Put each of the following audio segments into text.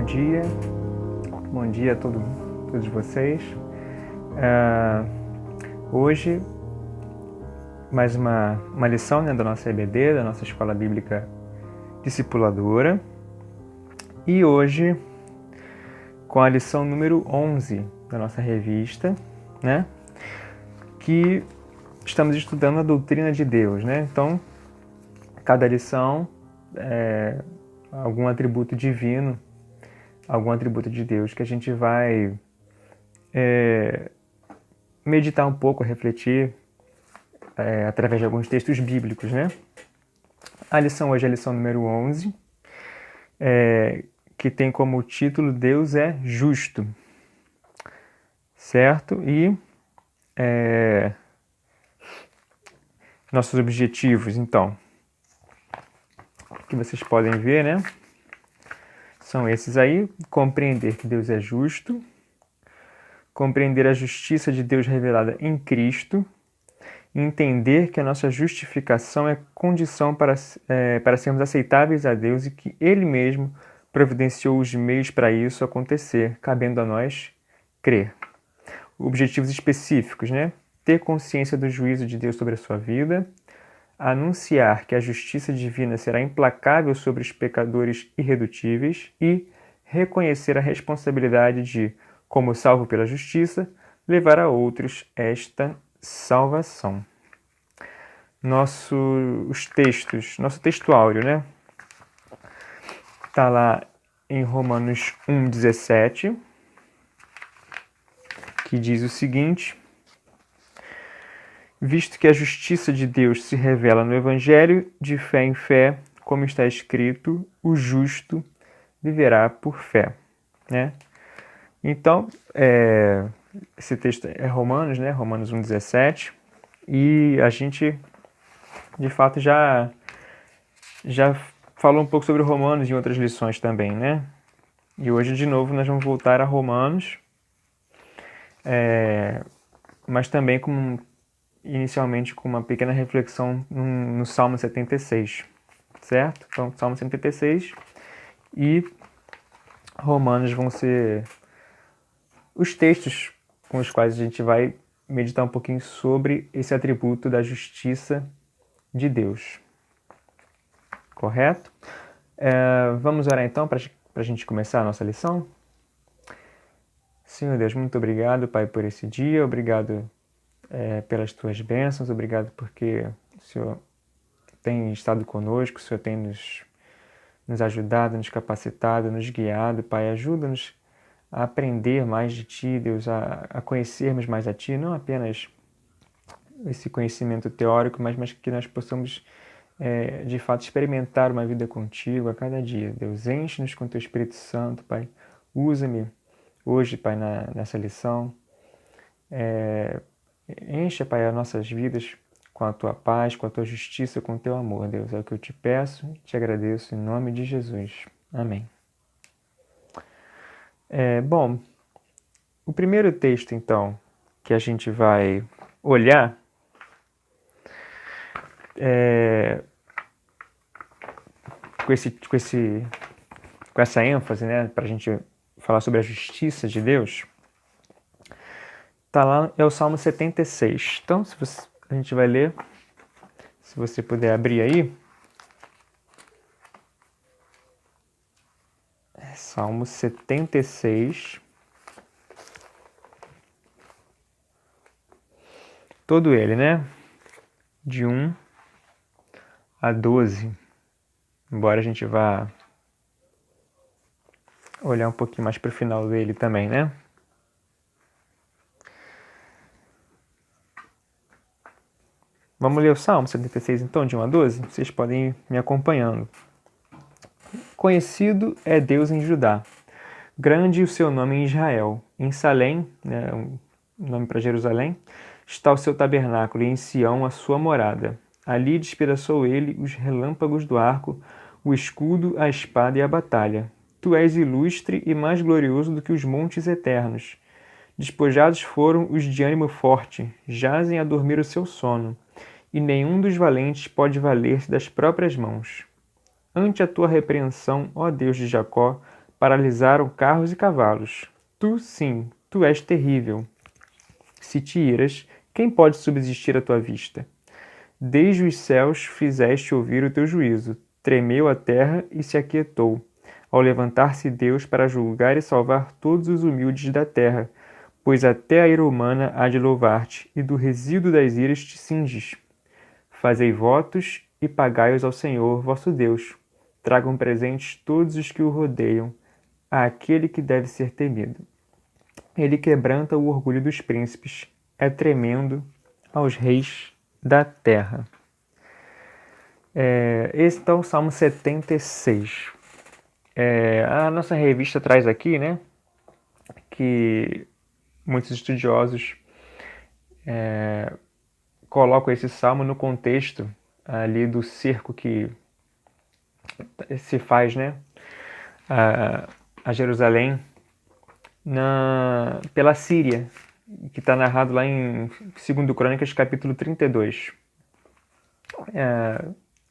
dia. Bom dia a todos vocês. Hoje, mais uma lição da nossa EBD, da nossa Escola Bíblica Discipuladora. E hoje, com a lição número 11 da nossa revista, né? Que estamos estudando a doutrina de Deus, né? Então, cada lição é algum atributo divino, algum atributo de Deus que a gente vai meditar um pouco, refletir através de alguns textos bíblicos, né? A lição hoje é a lição número 11, que tem como título Deus é justo, certo? E nossos objetivos, então, que vocês podem ver, né? São esses aí: compreender que Deus é justo, compreender a justiça de Deus revelada em Cristo, entender que a nossa justificação é condição para sermos aceitáveis a Deus e que Ele mesmo providenciou os meios para isso acontecer, cabendo a nós crer. Objetivos específicos, né? Ter consciência do juízo de Deus sobre a sua vida, anunciar que a justiça divina será implacável sobre os pecadores irredutíveis e reconhecer a responsabilidade de, como salvo pela justiça, levar a outros esta salvação. Nosso textuário, né? Está lá em Romanos 1,17, que diz o seguinte: visto que a justiça de Deus se revela no Evangelho, de fé em fé, como está escrito, o justo viverá por fé, né? Então, esse texto é Romanos, né? Romanos 1,17, e a gente, de fato, já falou um pouco sobre Romanos em outras lições também, né? E hoje, de novo, nós vamos voltar a Romanos, mas também inicialmente com uma pequena reflexão no Salmo 76, certo? Então, Salmo 76 e Romanos vão ser os textos com os quais a gente vai meditar um pouquinho sobre esse atributo da justiça de Deus. Correto? Vamos orar então para a gente começar a nossa lição? Senhor Deus, muito obrigado, Pai, por esse dia. Obrigado pelas tuas bênçãos. Obrigado porque o Senhor tem estado conosco, o Senhor tem nos ajudado, nos capacitado, nos guiado. Pai, ajuda-nos a aprender mais de Ti, Deus, a conhecermos mais a Ti, não apenas esse conhecimento teórico, mas que nós possamos, de fato, experimentar uma vida contigo a cada dia. Deus, enche-nos com Teu Espírito Santo, Pai. Usa-me hoje, Pai, nessa lição. Enche, Pai, as nossas vidas com a Tua paz, com a Tua justiça, com o Teu amor, Deus. É o que eu te peço e te agradeço em nome de Jesus. Amém. Bom, o primeiro texto, então, que a gente vai olhar com essa ênfase, né, para a gente falar sobre a justiça de Deus, tá lá, é o Salmo 76. Então, a gente vai ler, se você puder abrir aí, Salmo 76, todo ele, né? De 1 a 12, embora a gente vá olhar um pouquinho mais para o final dele também, né? Vamos ler o Salmo 76, então, de 1 a 12? Vocês podem ir me acompanhando. Conhecido é Deus em Judá, grande o seu nome em Israel. Em Salém, né, um nome para Jerusalém, está o seu tabernáculo, e em Sião a sua morada. Ali despedaçou ele os relâmpagos do arco, o escudo, a espada e a batalha. Tu és ilustre e mais glorioso do que os montes eternos. Despojados foram os de ânimo forte, jazem a dormir o seu sono, e nenhum dos valentes pode valer-se das próprias mãos. Ante a tua repreensão, ó Deus de Jacó, paralisaram carros e cavalos. Tu, sim, tu és terrível. Se te iras, quem pode subsistir à tua vista? Desde os céus fizeste ouvir o teu juízo. Tremeu a terra e se aquietou, ao levantar-se Deus para julgar e salvar todos os humildes da terra, pois até a ira humana há de louvar-te, e do resíduo das iras te cinges. Fazei votos e pagai-os ao Senhor, vosso Deus. Tragam presentes todos os que o rodeiam, àquele que deve ser temido. Ele quebranta o orgulho dos príncipes, é tremendo aos reis da terra. Esse então é o Salmo 76. A nossa revista traz aqui, né, que muitos estudiosos colocam esse salmo no contexto ali do cerco que se faz, né, a Jerusalém pela Síria, que está narrado lá em 2 Crônicas, capítulo 32.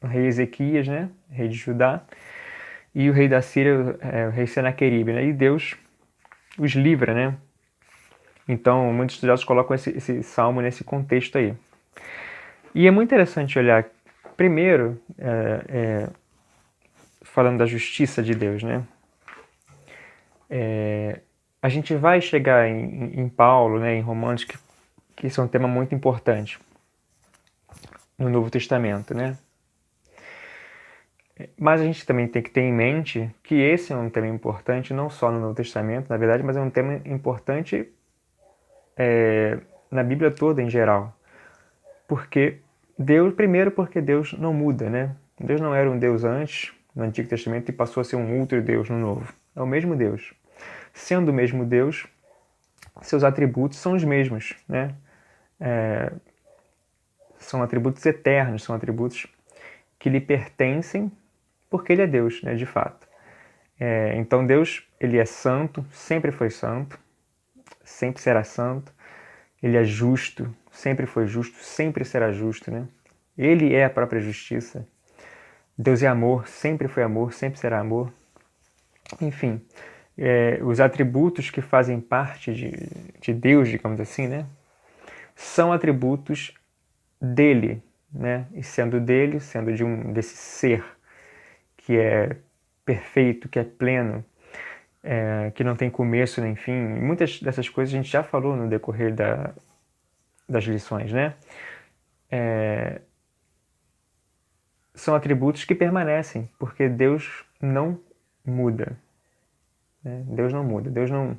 O rei Ezequias, né, rei de Judá, e o rei da Síria, o rei Senaqueribe, né, e Deus os livra, né? Então, muitos estudiosos colocam esse salmo nesse contexto aí. E é muito interessante olhar, primeiro, falando da justiça de Deus, né? A gente vai chegar em Paulo, né, em Romanos, que isso é um tema muito importante no Novo Testamento, né? Mas a gente também tem que ter em mente que esse é um tema importante não só no Novo Testamento, na verdade, mas é um tema importante na Bíblia toda em geral. Porque Deus não muda, né? Deus não era um Deus antes, no Antigo Testamento, e passou a ser um outro Deus no Novo. É o mesmo Deus. Sendo o mesmo Deus, seus atributos são os mesmos, né? São atributos eternos, são atributos que lhe pertencem porque ele é Deus, né, de fato. Então Deus, ele é santo, sempre foi santo, sempre será santo. Ele é justo, sempre foi justo, sempre será justo, né? Ele é a própria justiça. Deus é amor, sempre foi amor, sempre será amor. Enfim, os atributos que fazem parte de Deus, digamos assim, né? São atributos dele, né? E sendo dele, sendo desse ser que é perfeito, que é pleno, que não tem começo nem fim. E muitas dessas coisas a gente já falou no decorrer das lições, né? São atributos que permanecem, porque Deus não muda. Né? Deus não muda. Deus não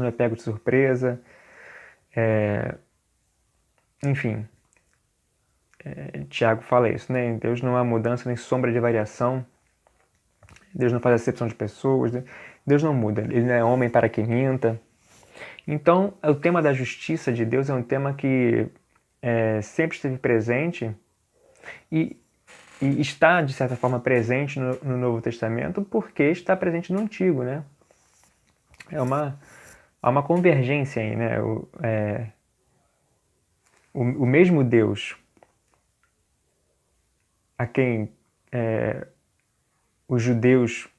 é pego de surpresa. Enfim, Tiago fala isso, né? Deus não há mudança nem sombra de variação. Deus não faz acepção de pessoas. Deus não muda. Ele não é homem para que minta. Então, o tema da justiça de Deus é um tema que sempre esteve presente e está, de certa forma, presente no Novo Testamento porque está presente no Antigo, né? Há uma convergência aí, né? O mesmo Deus a quem os judeus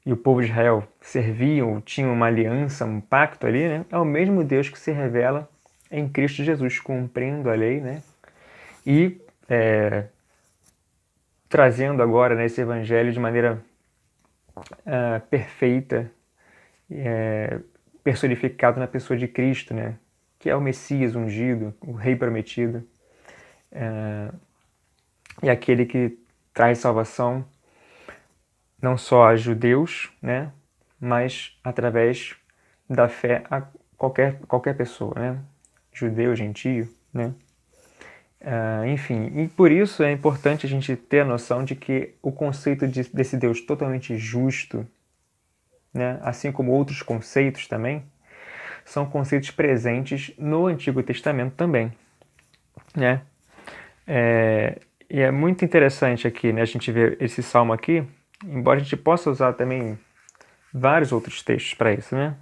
e o povo de Israel serviam, tinham uma aliança, um pacto ali, né? É o mesmo Deus que se revela em Cristo Jesus, cumprindo a lei, né? E trazendo agora, né, esse evangelho de maneira perfeita, personificado na pessoa de Cristo, né? Que é o Messias ungido, o Rei prometido, e aquele que traz salvação não só a judeus, né, mas através da fé a qualquer pessoa, né, judeu, gentio, né. Enfim, e por isso é importante a gente ter a noção de que o conceito desse Deus totalmente justo, né, assim como outros conceitos também, são conceitos presentes no Antigo Testamento também, né. E é muito interessante aqui, né, a gente ver esse salmo aqui, embora a gente possa usar também vários outros textos para isso, né?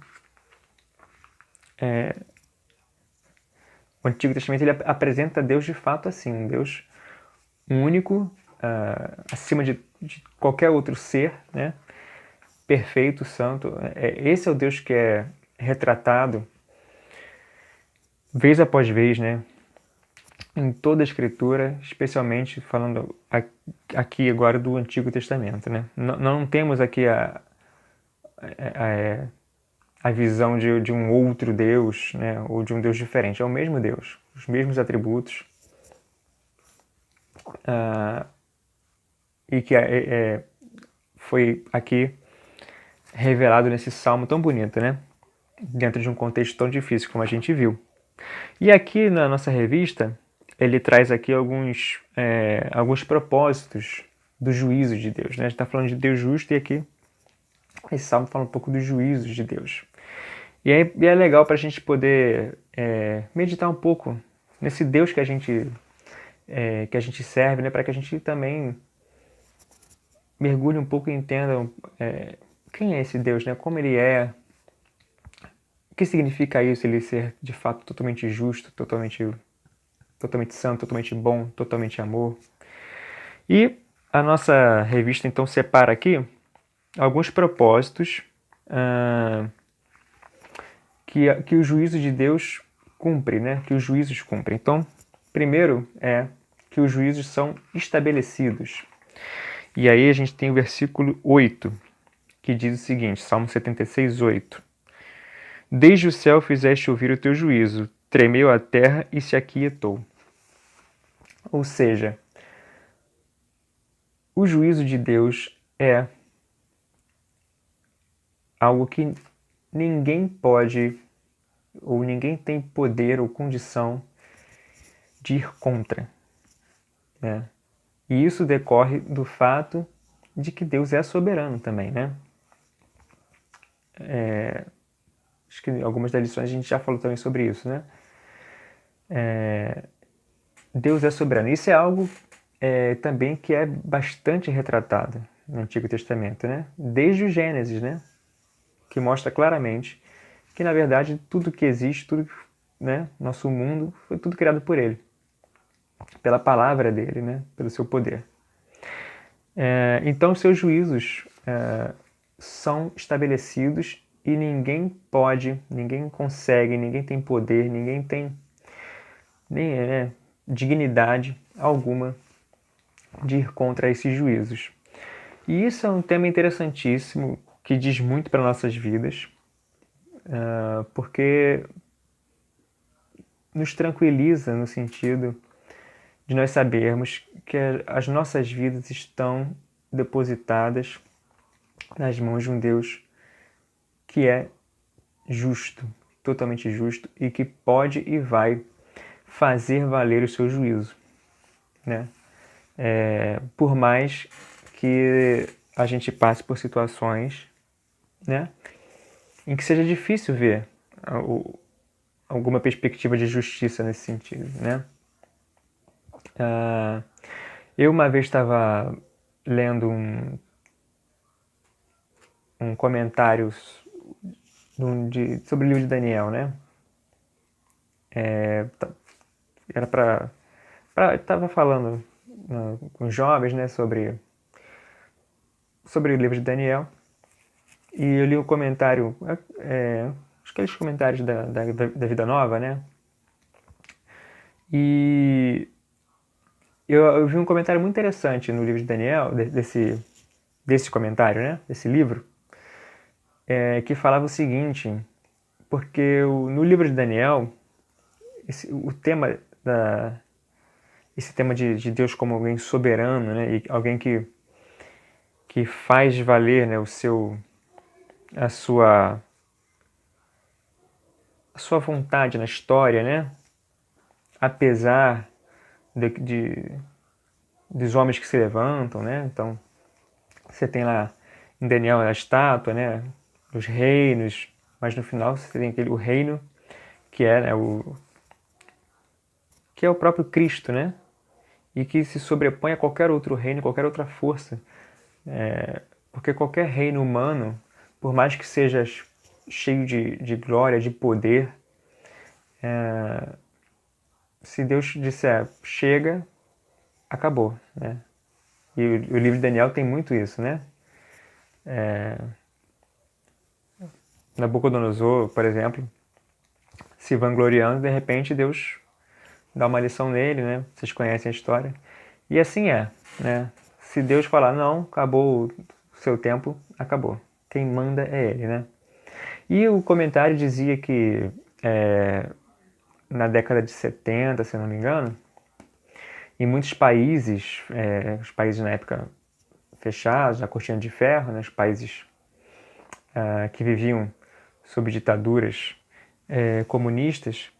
O Antigo Testamento ele apresenta Deus de fato assim, um Deus único, acima de qualquer outro ser, né? perfeito, santo. Esse é o Deus que é retratado vez após vez, né? Em toda a Escritura, especialmente falando aqui agora do Antigo Testamento, né? Não temos aqui a visão de um outro Deus, né? Ou de um Deus diferente. É o mesmo Deus, os mesmos atributos, e que foi aqui revelado nesse salmo tão bonito, né? Dentro de um contexto tão difícil como a gente viu. E aqui na nossa revista, ele traz aqui alguns propósitos do juízo de Deus, né? A gente está falando de Deus justo e aqui esse salmo fala um pouco dos juízos de Deus. E é legal para a gente poder meditar um pouco nesse Deus que a gente serve, né? Para que a gente também mergulhe um pouco e entenda quem é esse Deus, né? Como ele é, o que significa isso, ele ser de fato totalmente justo, totalmente santo, totalmente bom, totalmente amor. E a nossa revista então separa aqui alguns propósitos que o juízo de Deus cumpre, né? Que os juízos cumprem. Então, primeiro é que os juízos são estabelecidos. E aí a gente tem o versículo 8, que diz o seguinte, Salmo 76, 8. Desde o céu fizeste ouvir o teu juízo, tremeu a terra e se aquietou. Ou seja, o juízo de Deus é algo que ninguém pode, ou ninguém tem poder ou condição de ir contra, né? E isso decorre do fato de que Deus é soberano também, né? Acho que algumas das lições a gente já falou também sobre isso, né? Deus é soberano. Isso é algo também que é bastante retratado no Antigo Testamento, né? Desde o Gênesis, né? Que mostra claramente que, na verdade, tudo que existe, tudo, né? Nosso mundo, foi tudo criado por Ele. Pela palavra dele, né? Pelo seu poder. Então, os seus juízos são estabelecidos e ninguém pode, ninguém consegue, ninguém tem poder, ninguém tem nem dignidade alguma de ir contra esses juízos. E isso é um tema interessantíssimo que diz muito para nossas vidas, porque nos tranquiliza no sentido de nós sabermos que as nossas vidas estão depositadas nas mãos de um Deus que é justo, totalmente justo, e que pode e vai fazer valer o seu juízo, né? Por mais que a gente passe por situações, né, em que seja difícil ver alguma perspectiva de justiça nesse sentido, né? Eu uma vez estava lendo um comentário sobre o livro de Daniel, né? Era estava falando com os jovens, né, sobre o livro de Daniel, e eu li um comentário, acho que aqueles comentários da Vida Nova, né? E eu vi um comentário muito interessante no livro de Daniel, desse comentário, né? Desse livro, que falava o seguinte, porque no livro de Daniel, esse tema de Deus como alguém soberano, né? E alguém que faz valer, né, a sua vontade na história, né? Apesar dos homens que se levantam, né? Então, você tem lá em Daniel a estátua, né? Os reinos, mas no final você tem o reino que é, né, que é o próprio Cristo, né? E que se sobrepõe a qualquer outro reino, qualquer outra força. Porque qualquer reino humano, por mais que seja cheio de glória, de poder, se Deus disser chega, acabou, né? E o livro de Daniel tem muito isso, né? Nabucodonosor, por exemplo, se vangloriando, de repente Deus dá uma lição nele, né? Vocês conhecem a história. E assim é, né? Se Deus falar, não, acabou o seu tempo, acabou. Quem manda é ele, né? E o comentário dizia que na década de 70, se não me engano, em muitos países, os países na época fechados, na cortina de ferro, né, os países que viviam sob ditaduras comunistas,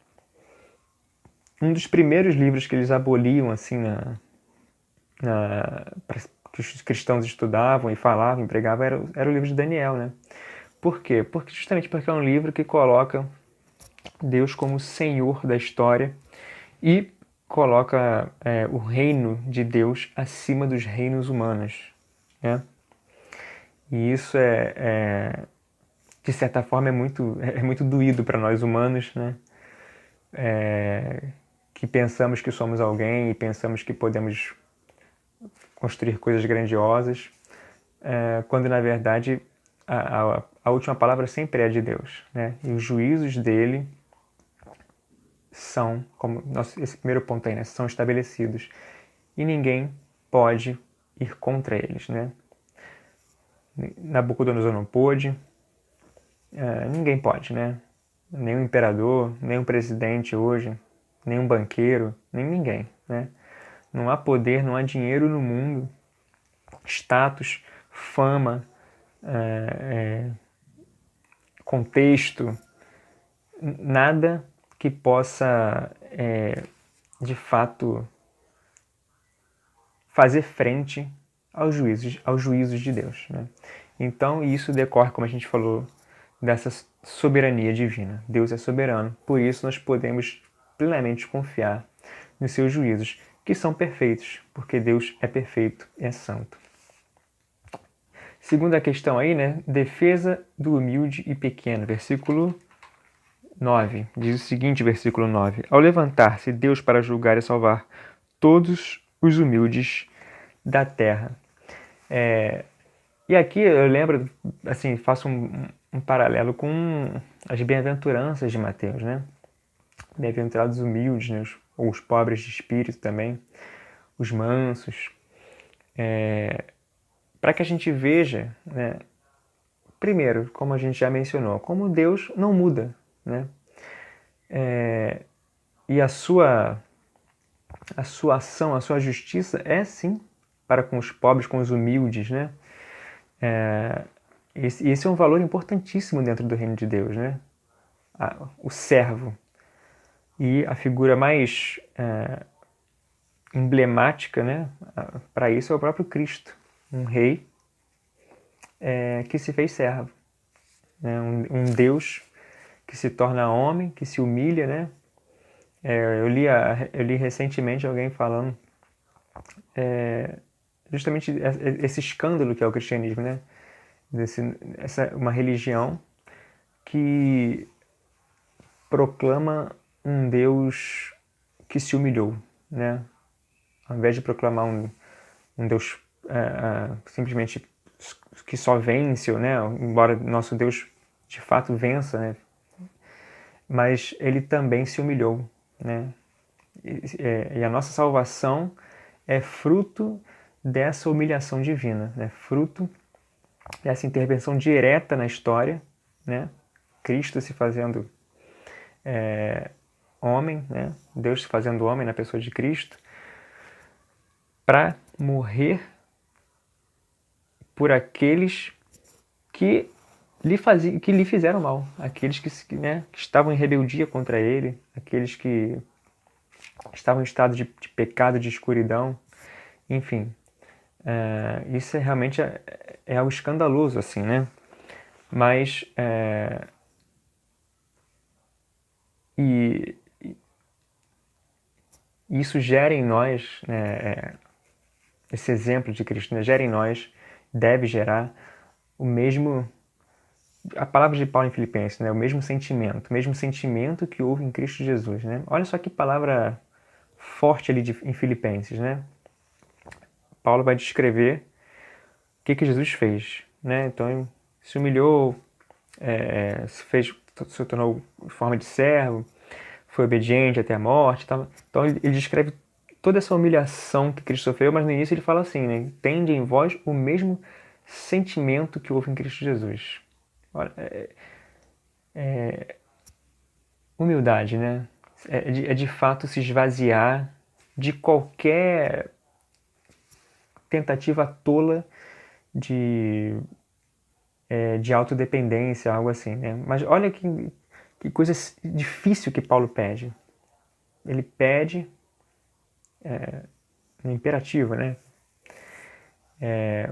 um dos primeiros livros que eles aboliam assim que os cristãos estudavam e falavam, empregavam, era o livro de Daniel, né? Por quê? Justamente porque é um livro que coloca Deus como Senhor da história e coloca o reino de Deus acima dos reinos humanos, né? E isso de certa forma, é muito doído para nós humanos, né? Que pensamos que somos alguém e pensamos que podemos construir coisas grandiosas, quando na verdade a última palavra sempre é de Deus, né? E os juízos dele são, como esse primeiro ponto aí, né? São estabelecidos e ninguém pode ir contra eles, né? Nabucodonosor não pôde, ninguém pode, né? Nem o imperador, nem o presidente hoje, nem um banqueiro, nem ninguém, né? Não há poder, não há dinheiro no mundo, status, fama, contexto, nada que possa, de fato, fazer frente aos juízos de Deus, né? Então, isso decorre, como a gente falou, dessa soberania divina. Deus é soberano, por isso nós podemos plenamente confiar nos seus juízos, que são perfeitos, porque Deus é perfeito e é santo. Segunda questão aí, né? Defesa do humilde e pequeno. Versículo 9. Diz o seguinte, versículo 9. Ao levantar-se Deus para julgar e salvar todos os humildes da terra. E aqui eu lembro, assim, faço um paralelo com as bem-aventuranças de Mateus, né? Bem-aventurados humildes, né? Os pobres de espírito também, os mansos. Para que a gente veja, né? Primeiro, como a gente já mencionou, como Deus não muda, né? E a sua ação, a sua justiça é sim para com os pobres, com os humildes, né? Esse é um valor importantíssimo dentro do reino de Deus, né? O servo. E a figura mais emblemática, né, para isso é o próprio Cristo, um rei que se fez servo, né? Um Deus que se torna homem, que se humilha, né? Eu li recentemente alguém falando justamente esse escândalo que é o cristianismo, né? Uma religião que proclama um Deus que se humilhou, né? Ao invés de proclamar um Deus simplesmente que só vence, né? Embora nosso Deus de fato vença, né? Mas ele também se humilhou, né? E a nossa salvação é fruto dessa humilhação divina, né? Fruto dessa intervenção direta na história, né? Cristo se fazendo homem, né? Deus se fazendo homem na pessoa de Cristo, para morrer por aqueles que lhe fizeram mal, aqueles que estavam em rebeldia contra ele, aqueles que estavam em estado de pecado, de escuridão, enfim. Isso realmente é algo escandaloso, assim, né? Mas e isso gera em nós, né, esse exemplo de Cristo, né, gera em nós, deve gerar o mesmo, a palavra de Paulo em Filipenses, né, o mesmo sentimento que houve em Cristo Jesus, né? Olha só que palavra forte ali em Filipenses, né? Paulo vai descrever o que Jesus fez, né? Então ele se humilhou, se tornou em forma de servo, foi obediente até a morte. Tal. Então ele descreve toda essa humilhação que Cristo sofreu, mas no início ele fala assim, né? Tende em vós o mesmo sentimento que houve em Cristo Jesus. Olha, humildade, né? É de fato se esvaziar de qualquer tentativa tola de autodependência, algo assim, né? Mas olha que coisa difícil que Paulo pede. Ele pede, no imperativo, né?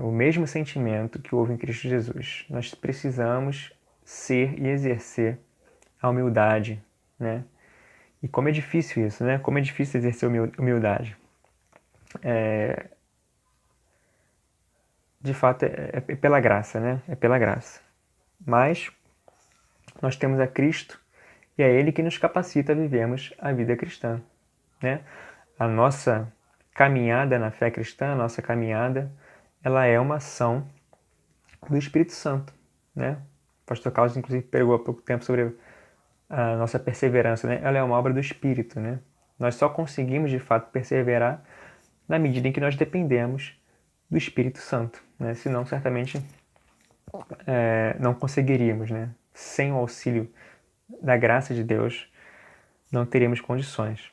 O mesmo sentimento que houve em Cristo Jesus. Nós precisamos ser e exercer a humildade, né? E como é difícil isso, né? Como é difícil exercer humildade. De fato, é pela graça, né? É pela graça. Mas nós temos a Cristo e é Ele que nos capacita a vivermos a vida cristã, né? A nossa caminhada na fé cristã, a nossa caminhada, ela é uma ação do Espírito Santo, né? O pastor Carlos, inclusive, pregou há pouco tempo sobre a nossa perseverança, né? Ela é uma obra do Espírito, né? Nós só conseguimos, de fato, perseverar na medida em que nós dependemos do Espírito Santo, né? Senão, certamente, não conseguiríamos, né? Sem o auxílio da graça de Deus, não teríamos condições.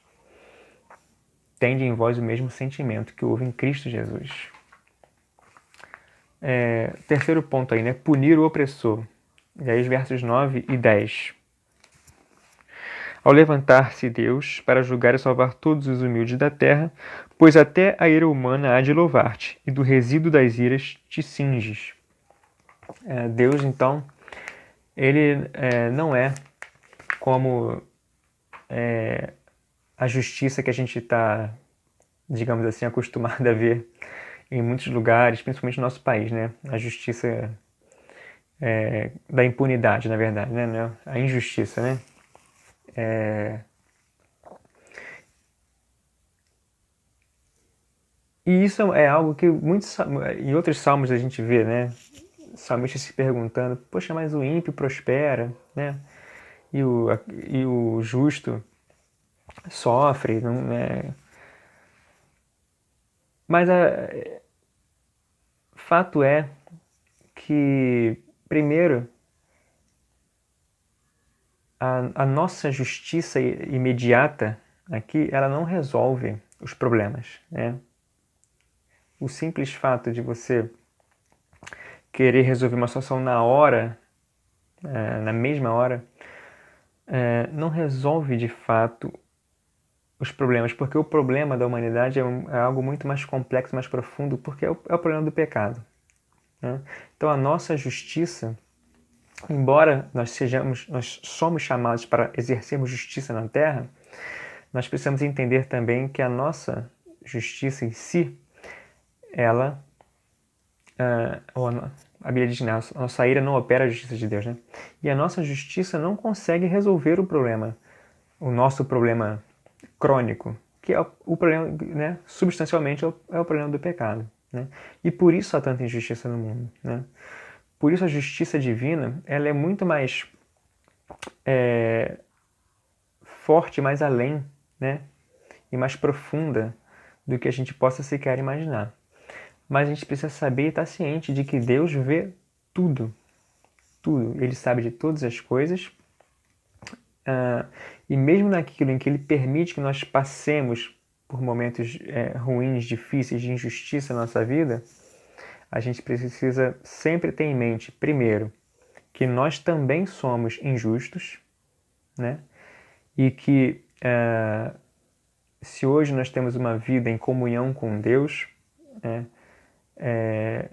Tende em vós o mesmo sentimento que houve em Cristo Jesus. Terceiro ponto aí, né? Punir o opressor. E aí os versos 9 e 10. Ao levantar-se Deus para julgar e salvar todos os humildes da terra, pois até a ira humana há de louvar-te, e do resíduo das iras te cinges. Deus, então, ele não é como a justiça que a gente está, digamos assim, acostumado a ver em muitos lugares, principalmente no nosso país, né? A justiça da impunidade, na verdade, né? A injustiça, né? E isso é algo que em outros salmos a gente vê, né? Salmistas se perguntando, poxa, mas o ímpio prospera, né? E o justo sofre, não é? Mas fato é que, primeiro, a nossa justiça imediata aqui, ela não resolve os problemas, né? O simples fato de você querer resolver uma situação na hora, na mesma hora, não resolve de fato os problemas, porque o problema da humanidade é algo muito mais complexo, mais profundo, porque é o problema do pecado, né? Então a nossa justiça, embora nós somos chamados para exercermos justiça na Terra, nós precisamos entender também que a nossa justiça em si, ela, a Bíblia diz, né, a nossa ira não opera a justiça de Deus, né? E a nossa justiça não consegue resolver o problema, o nosso problema crônico, que é o problema, né, substancialmente é o problema do pecado, né? E por isso há tanta injustiça no mundo, né? Por isso a justiça divina, ela é muito mais forte, mais além, né? E mais profunda do que a gente possa sequer imaginar. Mas a gente precisa saber e estar ciente de que Deus vê tudo. Tudo. Ele sabe de todas as coisas. E mesmo naquilo em que Ele permite que nós passemos por momentos ruins, difíceis, de injustiça na nossa vida, a gente precisa sempre ter em mente, primeiro, que nós também somos injustos, né? E que se hoje nós temos uma vida em comunhão com Deus, é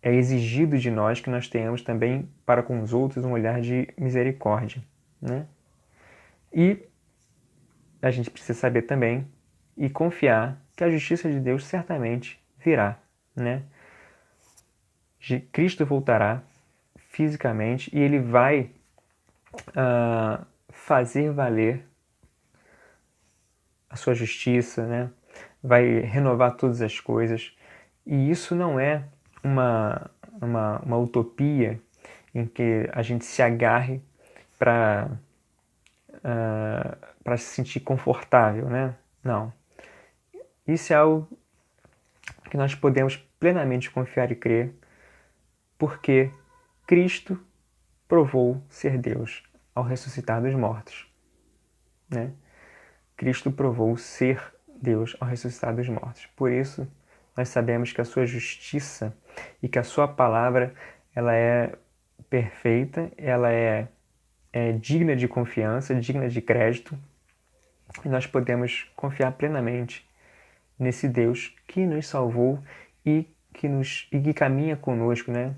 exigido de nós que nós tenhamos também para com os outros um olhar de misericórdia, né? E a gente precisa saber também e confiar que a justiça de Deus certamente virá, né? Cristo voltará fisicamente e Ele vai fazer valer a sua justiça, né? Vai renovar todas as coisas. E isso não é uma utopia, em que a gente se agarre para se sentir confortável, né? Não. Isso é algo que nós podemos plenamente confiar e crer, porque Cristo provou ser Deus ao ressuscitar dos mortos, né? Cristo provou ser Deus ao ressuscitar dos mortos. Por isso, nós sabemos que a sua justiça e que a sua palavra, ela é perfeita, ela é digna de confiança, digna de crédito, e nós podemos confiar plenamente nesse Deus que nos salvou e que caminha conosco, né?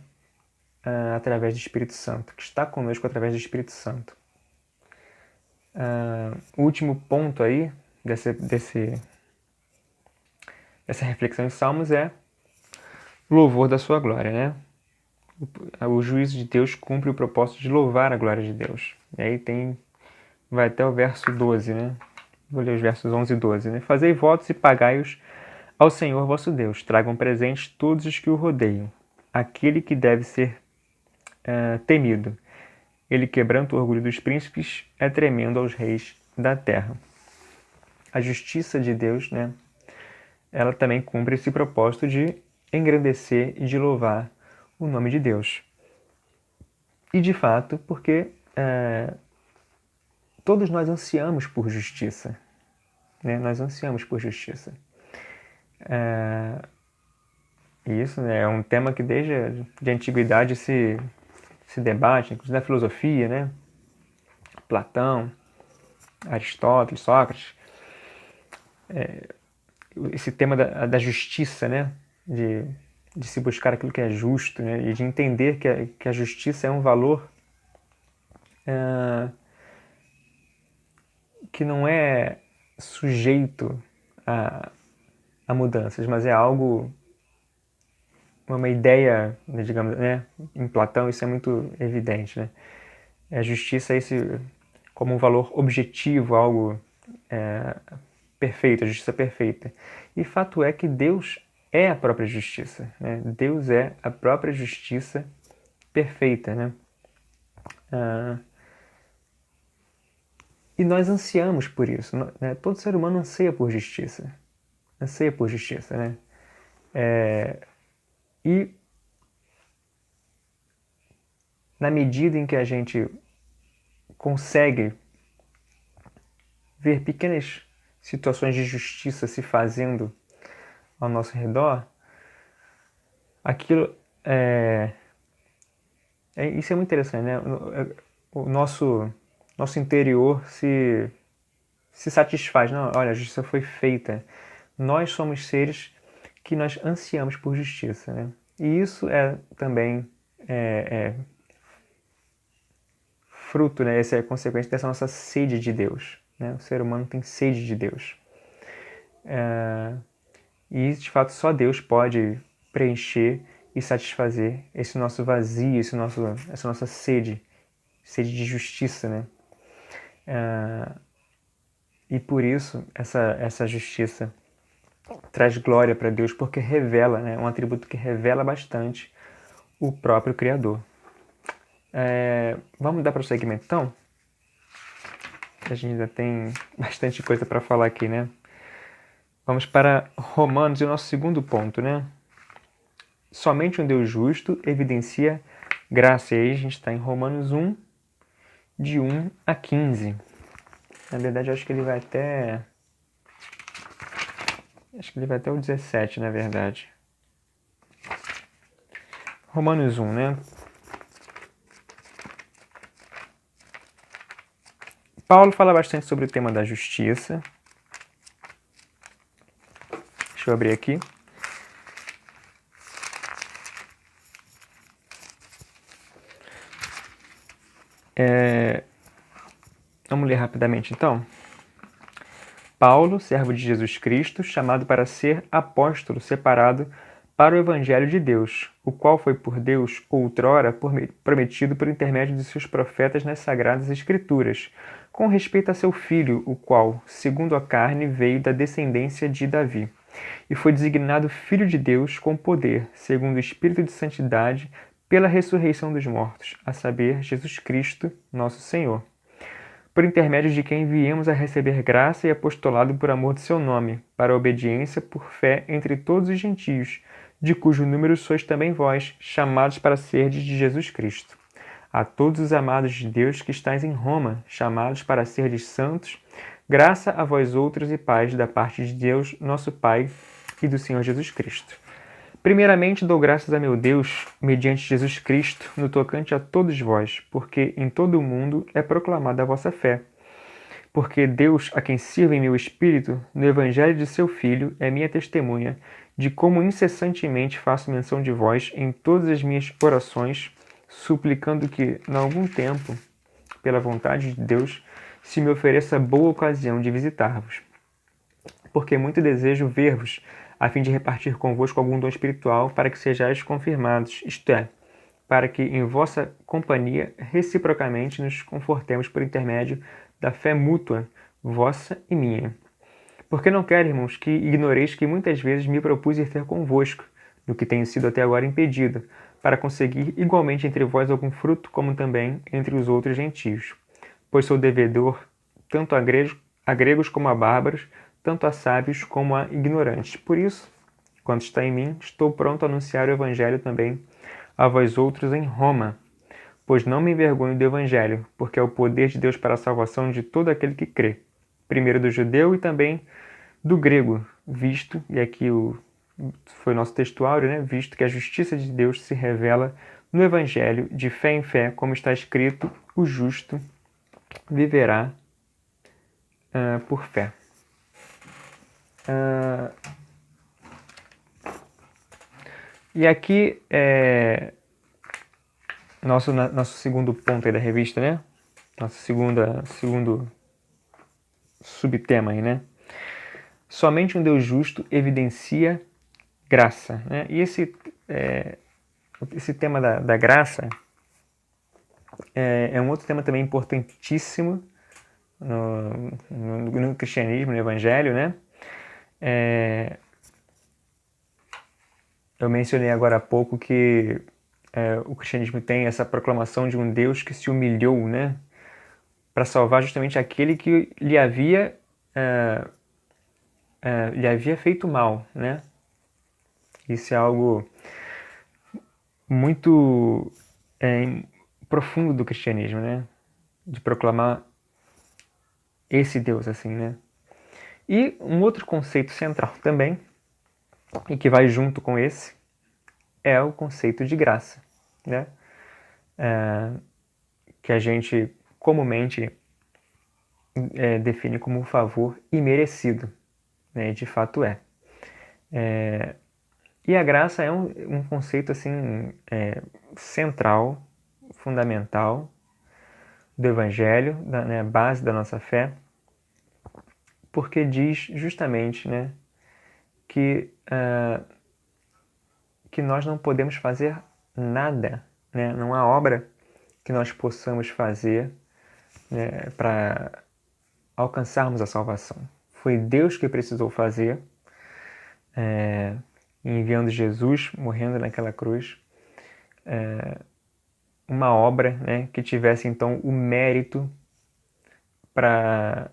Através do Espírito Santo, que está conosco através do Espírito Santo. O último ponto aí dessa reflexão em Salmos é louvor da sua glória, né? O juízo de Deus cumpre o propósito de louvar a glória de Deus. E aí vai até o verso 12, né? Vou ler os versos 11 e 12, né? Fazei votos e pagai-os ao Senhor vosso Deus. Tragam presentes todos os que o rodeiam. Aquele que deve ser temido. Ele quebranta o orgulho dos príncipes, é tremendo aos reis da terra. A justiça de Deus, né? Ela também cumpre esse propósito de engrandecer e de louvar o nome de Deus. E de fato, porque todos nós ansiamos por justiça, né? Nós ansiamos por justiça. E isso, né, é um tema que desde a antiguidade se debate, inclusive na filosofia, né? Platão, Aristóteles, Sócrates. Esse tema da justiça, né? De se buscar aquilo que é justo, né? E de entender que a justiça é um valor que não é sujeito a mudanças, mas é algo, uma ideia, digamos, né? Em Platão isso é muito evidente, né? A justiça é esse como um valor objetivo, algo perfeito, a justiça perfeita. E fato é que Deus é a própria justiça, né? Deus é a própria justiça perfeita, né? E nós ansiamos por isso, né? Todo ser humano anseia por justiça, né? E na medida em que a gente consegue ver pequenas situações de justiça se fazendo ao nosso redor, aquilo isso é muito interessante, né? O nosso interior se satisfaz. Não, olha, a justiça foi feita. Nós somos seres que nós ansiamos por justiça, né? E isso é também fruto, né? Essa é a consequência dessa nossa sede de Deus, né? O ser humano tem sede de Deus. E, de fato, só Deus pode preencher e satisfazer esse nosso vazio, essa nossa sede de justiça, né? E por isso essa justiça traz glória para Deus, porque revela, né? Um atributo que revela bastante o próprio Criador. Vamos dar prosseguimento, então? A gente ainda tem bastante coisa para falar aqui, né? Vamos para Romanos e o nosso segundo ponto, né? Somente um Deus justo evidencia graça. E aí a gente está em Romanos 1, de 1 a 15. Na verdade, eu acho que ele vai até... Acho que ele vai até o 17, na verdade. Romanos 1, né? Paulo fala bastante sobre o tema da justiça. Deixa eu abrir aqui. Vamos ler rapidamente, então. Paulo, servo de Jesus Cristo, chamado para ser apóstolo, separado para o Evangelho de Deus, o qual foi por Deus outrora prometido por intermédio de seus profetas nas Sagradas Escrituras, com respeito a seu filho, o qual, segundo a carne, veio da descendência de Davi, e foi designado Filho de Deus com poder, segundo o Espírito de Santidade, pela ressurreição dos mortos, a saber, Jesus Cristo, nosso Senhor, por intermédio de quem viemos a receber graça e apostolado por amor de seu nome, para a obediência por fé entre todos os gentios, de cujo número sois também vós, chamados para serdes de Jesus Cristo. A todos os amados de Deus que estáis em Roma, chamados para serdes santos, graça a vós outros e paz da parte de Deus, nosso Pai, e do Senhor Jesus Cristo. Primeiramente dou graças a meu Deus, mediante Jesus Cristo, no tocante a todos vós, porque em todo o mundo é proclamada a vossa fé. Porque Deus, a quem sirvo em meu espírito, no Evangelho de seu Filho, é minha testemunha, de como incessantemente faço menção de vós em todas as minhas orações, suplicando que, em algum tempo, pela vontade de Deus, se me ofereça boa ocasião de visitar-vos. Porque muito desejo ver-vos, a fim de repartir convosco algum dom espiritual, para que sejais confirmados, isto é, para que em vossa companhia reciprocamente nos confortemos por intermédio da fé mútua, vossa e minha. Porque não quero, irmãos, que ignoreis que muitas vezes me propus ir ter convosco, do que tenho sido até agora impedido, para conseguir igualmente entre vós algum fruto, como também entre os outros gentios. Pois sou devedor tanto a gregos como a bárbaros, tanto a sábios como a ignorantes. Por isso, quando está em mim, estou pronto a anunciar o Evangelho também a vós outros em Roma, pois não me envergonho do Evangelho, porque é o poder de Deus para a salvação de todo aquele que crê, primeiro do judeu e também do grego, visto, e aqui foi o nosso textuário, né? Visto que a justiça de Deus se revela no Evangelho, de fé em fé, como está escrito, o justo viverá por fé. E aqui nosso segundo ponto aí da revista, né? Nosso segundo subtema aí, né? Somente um Deus justo evidencia graça, né? E esse tema da graça é um outro tema também importantíssimo no cristianismo, no evangelho, né? Eu mencionei agora há pouco que o cristianismo tem essa proclamação de um Deus que se humilhou, né? Para salvar justamente aquele que lhe havia feito mal, né? Isso é algo muito profundo do cristianismo, né? De proclamar esse Deus assim, né? E um outro conceito central também, e que vai junto com esse, é o conceito de graça, né? Que a gente comumente define como um favor imerecido, né? De fato é. E a graça é um conceito assim central, fundamental do Evangelho, né, base da nossa fé, porque diz justamente, né, que nós não podemos fazer nada, né, não há obra que nós possamos fazer, né, para alcançarmos a salvação. Foi Deus que precisou fazer, enviando Jesus, morrendo naquela cruz, uma obra, né, que tivesse então o mérito para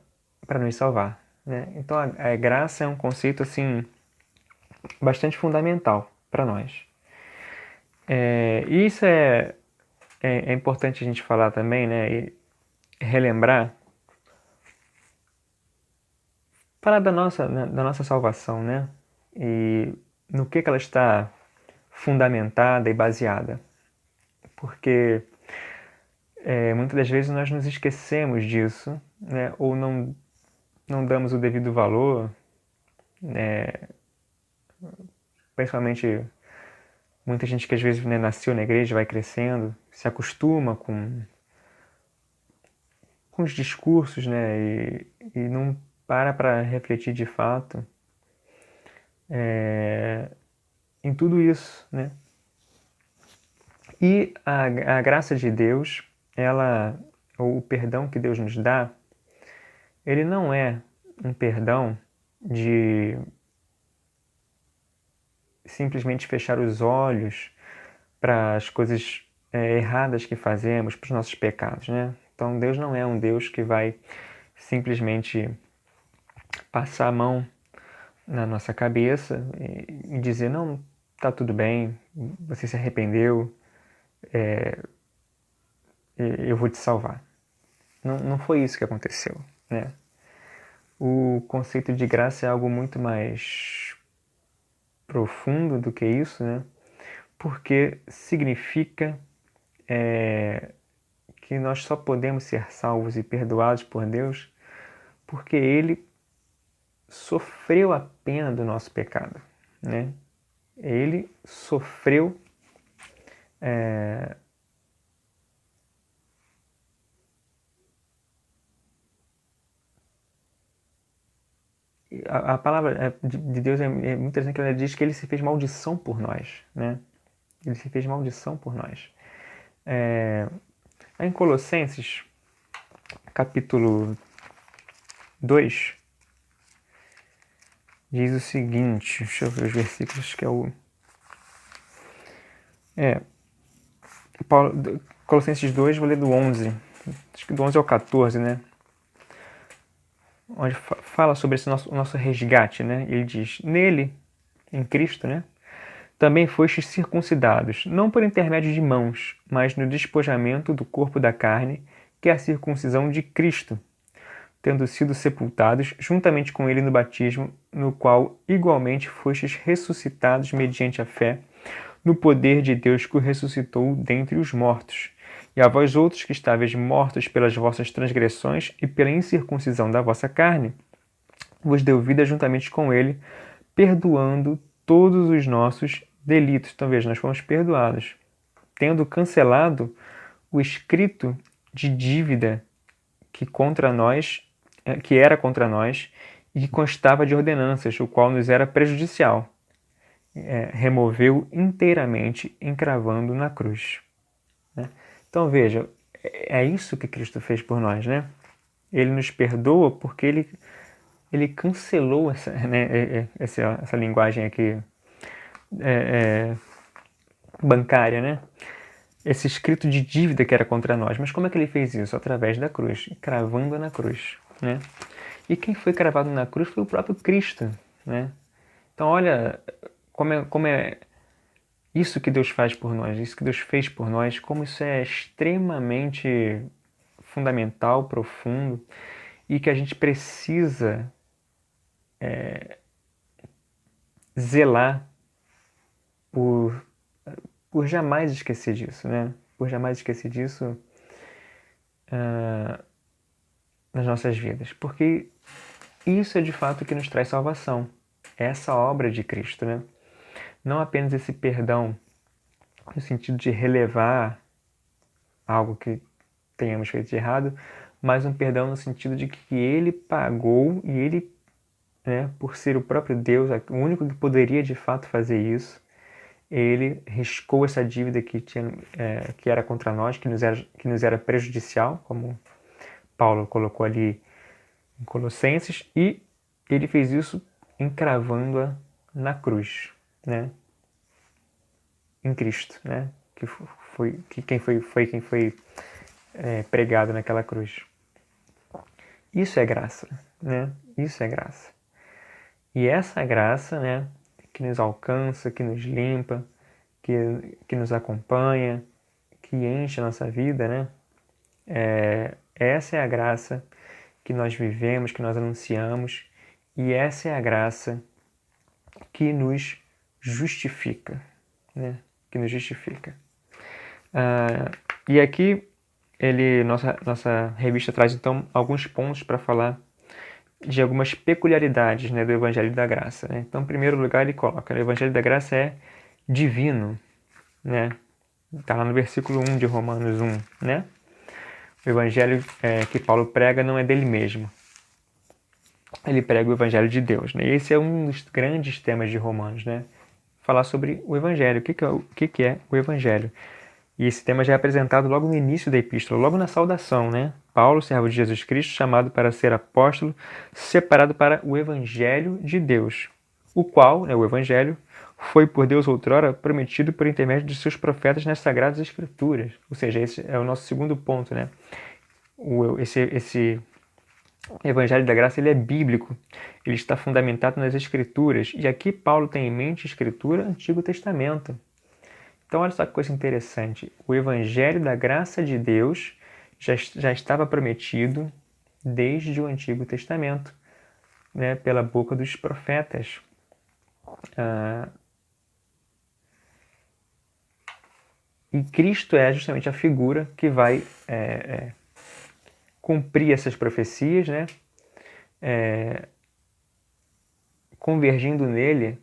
nos salvar, né? Então a graça é um conceito assim bastante fundamental para nós. E isso é importante a gente falar também, né? E relembrar, falar da nossa salvação, né? E no que ela está fundamentada e baseada. Porque muitas das vezes nós nos esquecemos disso, né? Ou não damos o devido valor, principalmente muita gente que às vezes, né, nasceu na igreja, vai crescendo, se acostuma com os discursos, né, e não para refletir de fato em tudo isso, né? E a graça de Deus, ou o perdão que Deus nos dá, ele não é um perdão de simplesmente fechar os olhos para as coisas erradas que fazemos, para os nossos pecados, né? Então Deus não é um Deus que vai simplesmente passar a mão na nossa cabeça e dizer, não, tá tudo bem, você se arrependeu, eu vou te salvar. Não foi isso que aconteceu, né? O conceito de graça é algo muito mais profundo do que isso, né? Porque significa que nós só podemos ser salvos e perdoados por Deus porque Ele sofreu a pena do nosso pecado, né? Ele sofreu a palavra de Deus é muito interessante, que ela diz que Ele se fez maldição por nós, né? Ele se fez maldição por nós. Em Colossenses, capítulo 2, diz o seguinte, deixa eu ver os versículos que é o... Colossenses 2, vou ler do 11, acho que do 11 ao 14, né? Onde fala sobre esse nosso resgate, né? Ele diz, nele, em Cristo, né? Também fostes circuncidados, não por intermédio de mãos, mas no despojamento do corpo da carne, que é a circuncisão de Cristo, tendo sido sepultados juntamente com ele no batismo, no qual igualmente fostes ressuscitados mediante a fé, no poder de Deus que o ressuscitou dentre os mortos. E a vós outros que estáveis mortos pelas vossas transgressões e pela incircuncisão da vossa carne, vos deu vida juntamente com ele, perdoando todos os nossos delitos. Então veja, nós fomos perdoados, tendo cancelado o escrito de dívida que era contra nós e que constava de ordenanças, o qual nos era prejudicial. Removeu inteiramente, encravando na cruz. Né? Então veja, é isso que Cristo fez por nós, né? Ele nos perdoa porque ele cancelou essa linguagem aqui bancária, né? Esse escrito de dívida que era contra nós. Mas como é que ele fez isso? Através da cruz, cravando na cruz, né? E quem foi cravado na cruz foi o próprio Cristo, né? Então olha como é isso que Deus faz por nós, isso que Deus fez por nós, como isso é extremamente fundamental, profundo, e que a gente precisa zelar por jamais esquecer disso, né? Por jamais esquecer disso nas nossas vidas. Porque isso é de fato o que nos traz salvação. É essa obra de Cristo, né? Não apenas esse perdão no sentido de relevar algo que tenhamos feito de errado, mas um perdão no sentido de que Ele pagou e Ele, né, por ser o próprio Deus, o único que poderia de fato fazer isso, Ele riscou essa dívida que era contra nós, que nos era prejudicial, como Paulo colocou ali em Colossenses, e Ele fez isso encravando-a na cruz, né? Em Cristo, né? Quem foi pregado naquela cruz. Isso é graça, né? Isso é graça. E essa graça, né, que nos alcança, que nos limpa, que nos acompanha, que enche a nossa vida, né? Essa é a graça que nós vivemos, que nós anunciamos, e essa é a graça que nos justifica, né? Que nos justifica. E aqui nossa revista traz então alguns pontos para falar de algumas peculiaridades, né, do Evangelho da Graça, né? Então, em primeiro lugar, ele coloca: o Evangelho da Graça é divino, né? Está lá no versículo 1 de Romanos 1, né? O Evangelho que Paulo prega não é dele mesmo. Ele prega o Evangelho de Deus, né? E esse é um dos grandes temas de Romanos, né? Falar sobre o Evangelho. O que é o Evangelho? E esse tema já é apresentado logo no início da epístola, logo na saudação, né? Paulo, servo de Jesus Cristo, chamado para ser apóstolo, separado para o Evangelho de Deus, o qual, né, o Evangelho, foi por Deus outrora prometido por intermédio de seus profetas nas Sagradas Escrituras. Ou seja, esse é o nosso segundo ponto, né? Esse Evangelho da Graça, ele é bíblico, ele está fundamentado nas Escrituras. E aqui Paulo tem em mente Escritura, Antigo Testamento. Então, olha só que coisa interessante. O Evangelho da Graça de Deus já estava prometido desde o Antigo Testamento, né, pela boca dos profetas. E Cristo é justamente a figura que vai cumprir essas profecias, né? Convergindo nele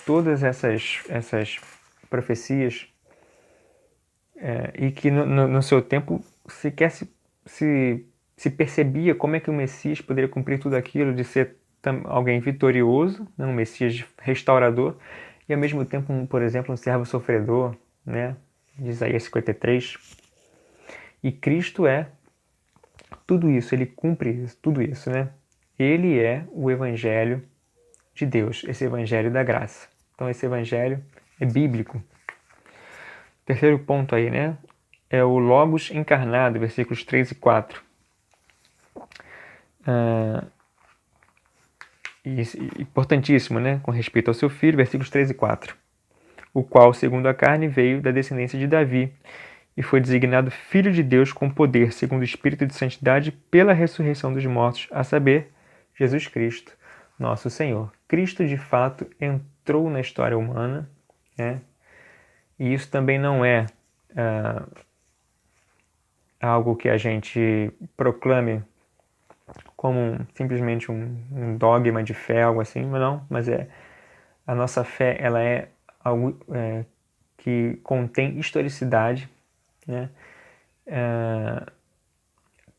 todas essas profecias e que no seu tempo sequer se percebia como é que o Messias poderia cumprir tudo aquilo de ser alguém vitorioso, né? Um Messias restaurador, e ao mesmo tempo, por exemplo, um servo sofredor, né? De Isaías 53. E Cristo é tudo isso, ele cumpre tudo isso, né? Ele é o Evangelho de Deus, esse Evangelho da graça. Então esse Evangelho é bíblico. Terceiro ponto aí, né? É o Logos encarnado, versículos 3 e 4. Importantíssimo, né? Com respeito ao seu filho, versículos 3 e 4. O qual, segundo a carne, veio da descendência de Davi e foi designado Filho de Deus com poder, segundo o Espírito de Santidade, pela ressurreição dos mortos, a saber, Jesus Cristo, nosso Senhor. Cristo, de fato, entrou na história humana, né? E isso também não é algo que a gente proclame como simplesmente um dogma de fé, algo assim, não, mas a nossa fé, ela é algo que contém historicidade, né?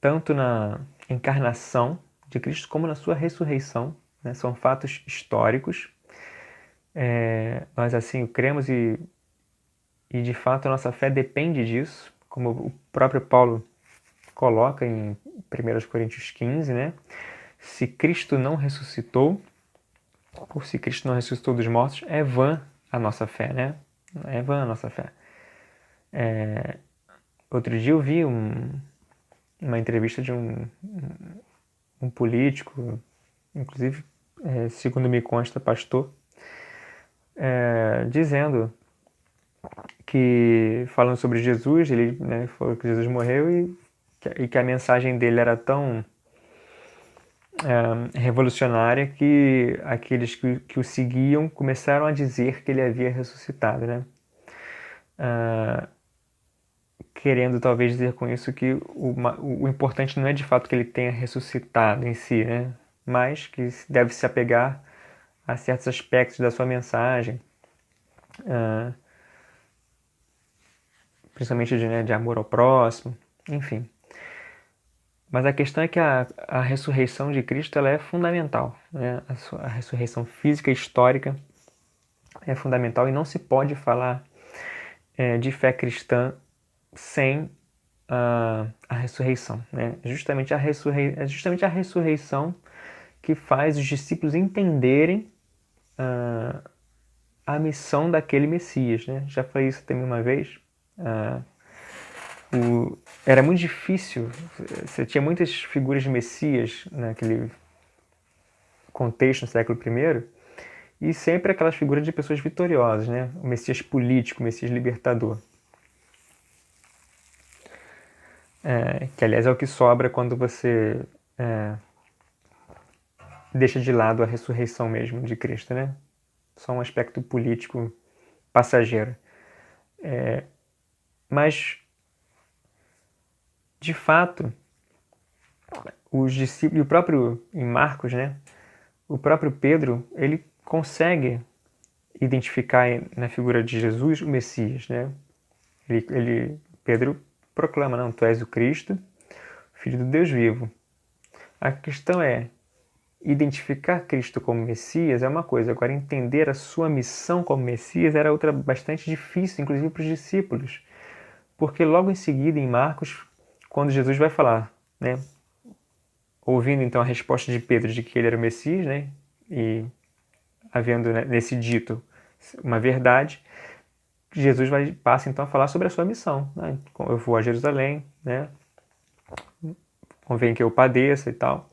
Tanto na encarnação de Cristo como na sua ressurreição, né? São fatos históricos. Nós assim o cremos e de fato a nossa fé depende disso, como o próprio Paulo coloca em 1 Coríntios 15, né? Se Cristo não ressuscitou, ou se Cristo não ressuscitou dos mortos, é vã a nossa fé, né? É vã a nossa fé. Outro dia eu vi uma entrevista de um político, inclusive, segundo me consta, pastor, dizendo que, falando sobre Jesus, ele, né, falou que Jesus morreu e que a mensagem dele era tão revolucionária que aqueles que o seguiam começaram a dizer que ele havia ressuscitado, né? Querendo talvez dizer com isso que o importante não é de fato que ele tenha ressuscitado em si, né? Mas que deve se apegar a certos aspectos da sua mensagem, principalmente de amor ao próximo, enfim. Mas a questão é que a ressurreição de Cristo ela é fundamental, né? A ressurreição física e histórica é fundamental e não se pode falar de fé cristã sem a ressurreição, né? Justamente é justamente a ressurreição que faz os discípulos entenderem a missão daquele Messias, né? Já falei isso também uma vez. Era muito difícil, você tinha muitas figuras de Messias naquele contexto no século I, e sempre aquelas figuras de pessoas vitoriosas, né? O Messias político, o Messias libertador. Que aliás é o que sobra quando você deixa de lado a ressurreição mesmo de Cristo, né? Só um aspecto político passageiro. Mas, de fato, os discípulos, e o próprio, em Marcos, né? O próprio Pedro, ele consegue identificar na figura de Jesus o Messias, né? Pedro proclama, não, tu és o Cristo, Filho do Deus vivo. A questão é, identificar Cristo como Messias é uma coisa, agora entender a sua missão como Messias era outra bastante difícil, inclusive para os discípulos. Porque logo em seguida, em Marcos, quando Jesus vai falar, né, ouvindo então a resposta de Pedro de que ele era o Messias, né, e havendo, né, nesse dito uma verdade, Jesus passa então a falar sobre a sua missão, né? Eu vou a Jerusalém, né? Convém que eu padeça e tal.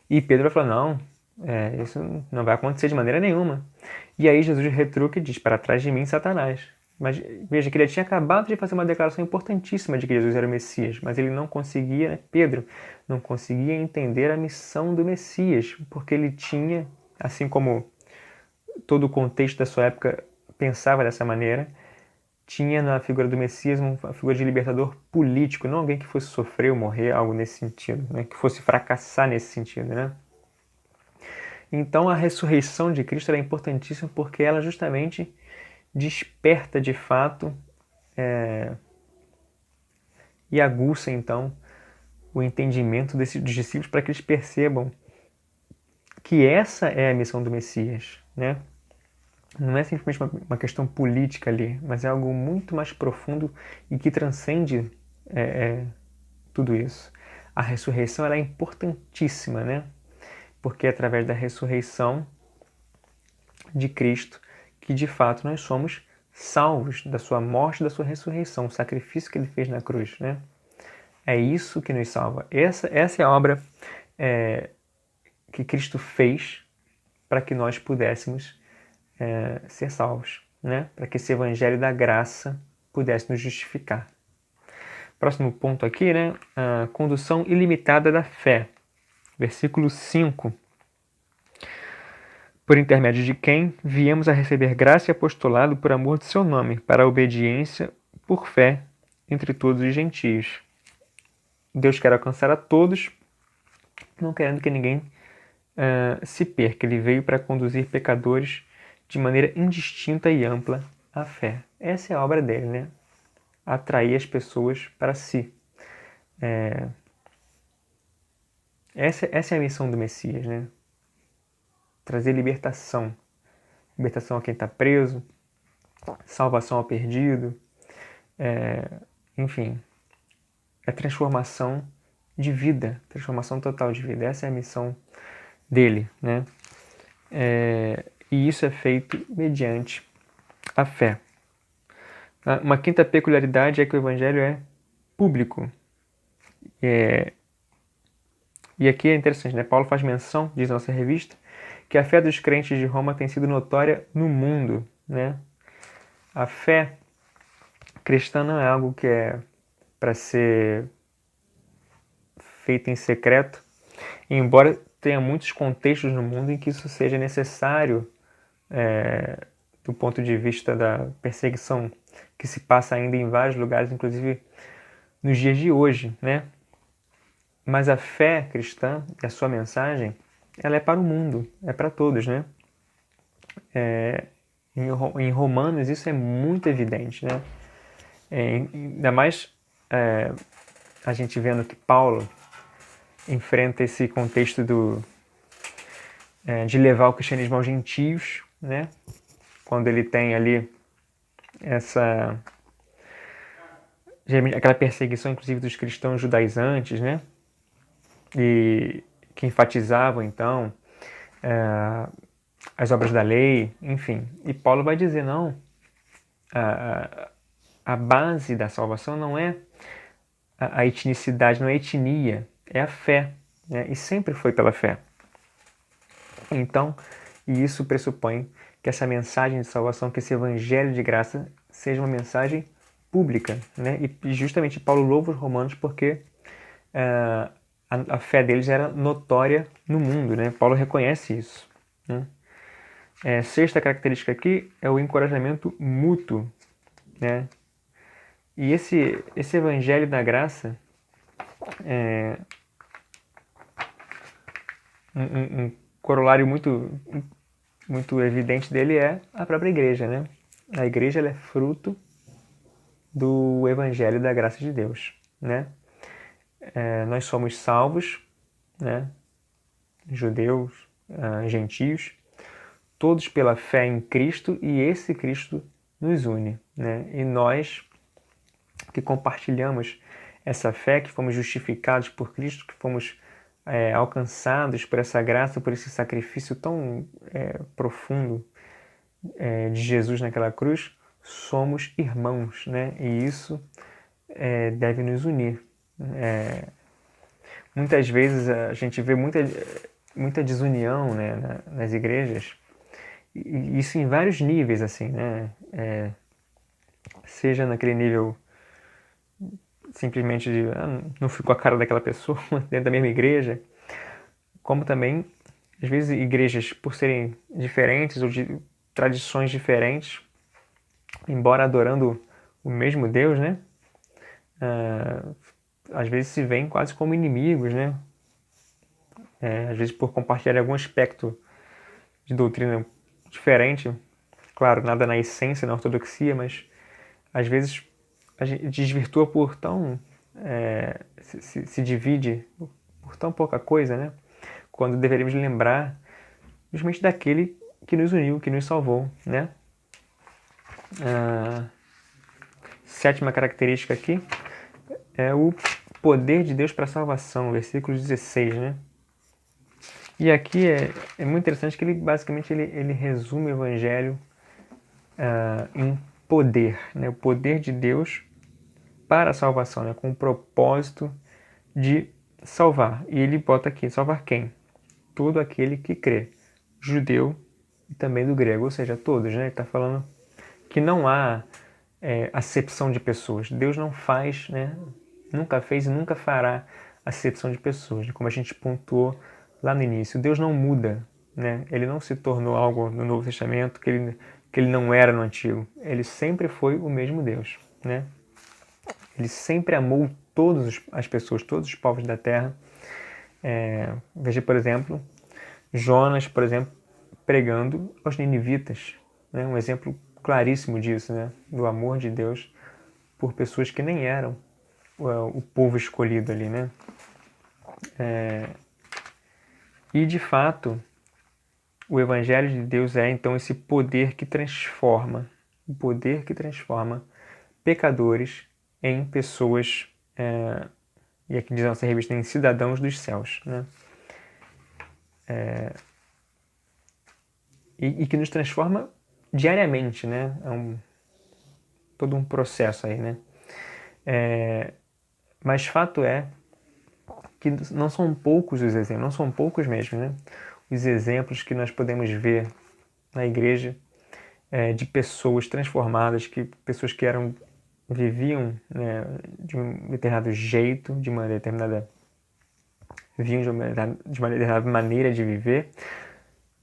E Pedro vai falar, não, isso não vai acontecer de maneira nenhuma. E aí Jesus retruca e diz, para trás de mim, Satanás. Mas veja que ele tinha acabado de fazer uma declaração importantíssima de que Jesus era o Messias, mas ele não conseguia, né? Pedro não conseguia entender a missão do Messias, porque ele tinha, assim como todo o contexto da sua época pensava dessa maneira, tinha na figura do Messias uma figura de libertador político, não alguém que fosse sofrer ou morrer, algo nesse sentido, né? Que fosse fracassar nesse sentido, né? Então a ressurreição de Cristo é importantíssima porque ela justamente desperta de fato e aguça então o entendimento dos discípulos para que eles percebam que essa é a missão do Messias, né? Não é simplesmente uma questão política ali, mas é algo muito mais profundo e que transcende tudo isso. A ressurreição ela é importantíssima, né? Porque é através da ressurreição de Cristo que de fato nós somos salvos da sua morte e da sua ressurreição, o sacrifício que ele fez na cruz, né? É isso que nos salva. Essa é a obra que Cristo fez para que nós pudéssemos ser salvos, né? Para que esse evangelho da graça pudesse nos justificar. Próximo ponto aqui, né? A condução ilimitada da fé. Versículo 5. Por intermédio de quem viemos a receber graça e apostolado por amor de seu nome, para a obediência por fé entre todos os gentios. Deus quer alcançar a todos, não querendo que ninguém se perca. Ele veio para conduzir pecadores de maneira indistinta e ampla à fé. Essa é a obra dele, né? Atrair as pessoas para si. Essa é a missão do Messias, né? Trazer libertação. Libertação a quem está preso, salvação ao perdido, enfim, é transformação de vida, transformação total de vida. Essa é a missão dele, né? E isso é feito mediante a fé. Uma quinta peculiaridade é que o evangelho é público. E aqui é interessante, né? Paulo faz menção, diz na nossa revista, que a fé dos crentes de Roma tem sido notória no mundo, né? A fé cristã não é algo que é para ser feito em secreto, embora tenha muitos contextos no mundo em que isso seja necessário do ponto de vista da perseguição que se passa ainda em vários lugares, inclusive nos dias de hoje, né? Mas a fé cristã e a sua mensagem, ela é para o mundo, é para todos, né? Em Romanos isso é muito evidente, né? Ainda mais a gente vendo que Paulo enfrenta esse contexto de levar o cristianismo aos gentios, né? Quando ele tem ali aquela perseguição, inclusive, dos cristãos judaizantes, né? E que enfatizavam, então, as obras da lei, enfim. E Paulo vai dizer, não, a base da salvação não é a etnicidade, não é a etnia, é a fé, né? E sempre foi pela fé. Então, e isso pressupõe que essa mensagem de salvação, que esse evangelho de graça, seja uma mensagem pública, né? E justamente Paulo louva os romanos porque a fé deles era notória no mundo, né? Paulo reconhece isso, né? Sexta característica aqui é o encorajamento mútuo, né? E esse evangelho da graça, um corolário muito evidente dele é a própria igreja, né? A igreja ela é fruto do evangelho da graça de Deus, né? Nós somos salvos, né? Judeus, gentios, todos pela fé em Cristo, e esse Cristo nos une, né? E nós que compartilhamos essa fé, que fomos justificados por Cristo, que fomos alcançados por essa graça, por esse sacrifício tão profundo de Jesus naquela cruz, somos irmãos, né? E isso deve nos unir. Muitas vezes a gente vê muita desunião, né, nas igrejas, e isso em vários níveis, assim, né? Seja naquele nível simplesmente de não fui com a cara daquela pessoa dentro da mesma igreja, como também, às vezes, igrejas, por serem diferentes ou de tradições diferentes, embora adorando o mesmo Deus, né? Às vezes se veem quase como inimigos, né? Às vezes por compartilhar algum aspecto de doutrina diferente, claro, nada na essência, na ortodoxia, mas às vezes a gente desvirtua por tão... se divide por tão pouca coisa, né? Quando deveríamos lembrar justamente daquele que nos uniu, que nos salvou, né? Sétima característica aqui é o poder de Deus para a salvação, versículo 16, né? E aqui é muito interessante que ele basicamente ele resume o evangelho em poder, né? O poder de Deus para a salvação, né? Com o propósito de salvar. E ele bota aqui, salvar quem? Todo aquele que crê, judeu e também do grego, ou seja, todos, né? Ele está falando que não há acepção de pessoas. Deus não faz, né? Nunca fez e nunca fará acepção de pessoas, né? Como a gente pontuou lá no início. Deus não muda, né? Ele não se tornou algo no Novo Testamento que ele não era no Antigo. Ele sempre foi o mesmo Deus, né? Ele sempre amou todas as pessoas, todos os povos da terra. Veja, por exemplo, Jonas, por exemplo, pregando aos ninivitas, né? Um exemplo claríssimo disso, né? Do amor de Deus por pessoas que nem eram o povo escolhido ali, né? E de fato, o Evangelho de Deus é então esse poder que transforma, o poder que transforma pecadores em pessoas, e aqui diz a nossa revista, em cidadãos dos céus, né? E que nos transforma diariamente, né? Todo um processo aí, né? Mas fato é que não são poucos os exemplos, não são poucos mesmo, né? Os exemplos que nós podemos ver na igreja de pessoas transformadas, pessoas que viviam, né, de um determinado jeito, viviam de uma determinada maneira de viver,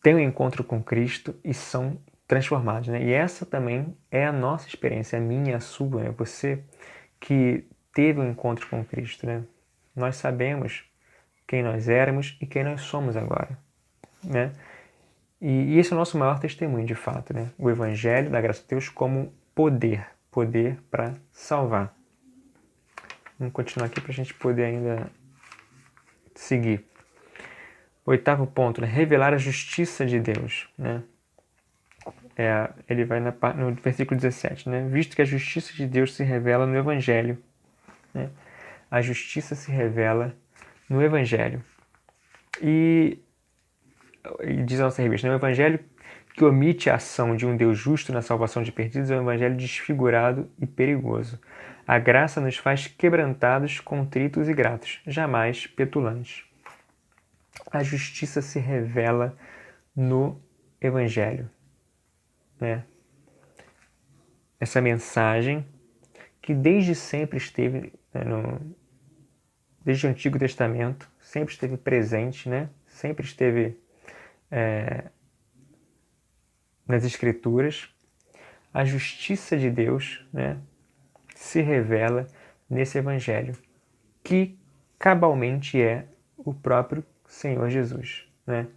têm um encontro com Cristo e são transformados, né? E essa também é a nossa experiência, a minha, a sua, né? Você que teve um encontro com Cristo, né? Nós sabemos quem nós éramos e quem nós somos agora, né? E esse é o nosso maior testemunho, de fato, né? O Evangelho da graça de Deus como poder para salvar. Vamos continuar aqui para a gente poder ainda seguir. Oitavo ponto, né? Revelar a justiça de Deus, né? Ele vai no versículo 17, né? Visto que a justiça de Deus se revela no Evangelho, né? A justiça se revela no Evangelho. E diz a nossa revista, né? O Evangelho que omite a ação de um Deus justo na salvação de perdidos é um evangelho desfigurado e perigoso. A graça nos faz quebrantados, contritos e gratos, jamais petulantes. A justiça se revela no Evangelho, né? Essa mensagem que desde sempre esteve, né, desde o Antigo Testamento, sempre esteve presente, né? Sempre esteve nas Escrituras. A justiça de Deus, né, se revela nesse Evangelho, que cabalmente é o próprio Senhor Jesus, né?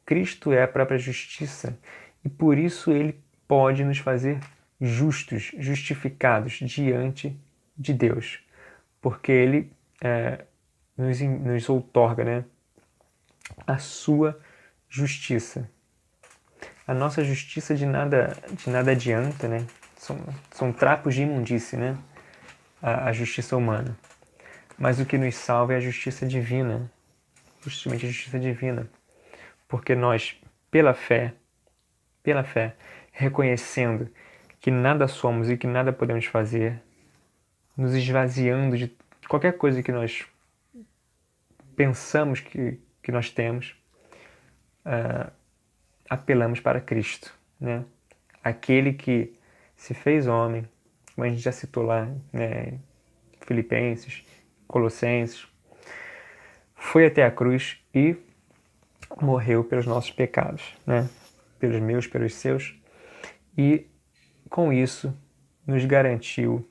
Cristo é a própria justiça e por isso ele pode nos fazer justos, justificados diante de Deus, porque ele nos outorga, né, a sua justiça. A nossa justiça de nada adianta, né? São trapos de imundície, né? A justiça humana. Mas o que nos salva é a justiça divina, justamente a justiça divina, porque nós, pela fé, reconhecendo que nada somos e que nada podemos fazer, nos esvaziando de qualquer coisa que nós pensamos que nós temos, apelamos para Cristo, né? Aquele que se fez homem, como a gente já citou lá, né? Filipenses, Colossenses, foi até a cruz e morreu pelos nossos pecados, né? Pelos meus, pelos seus, e com isso nos garantiu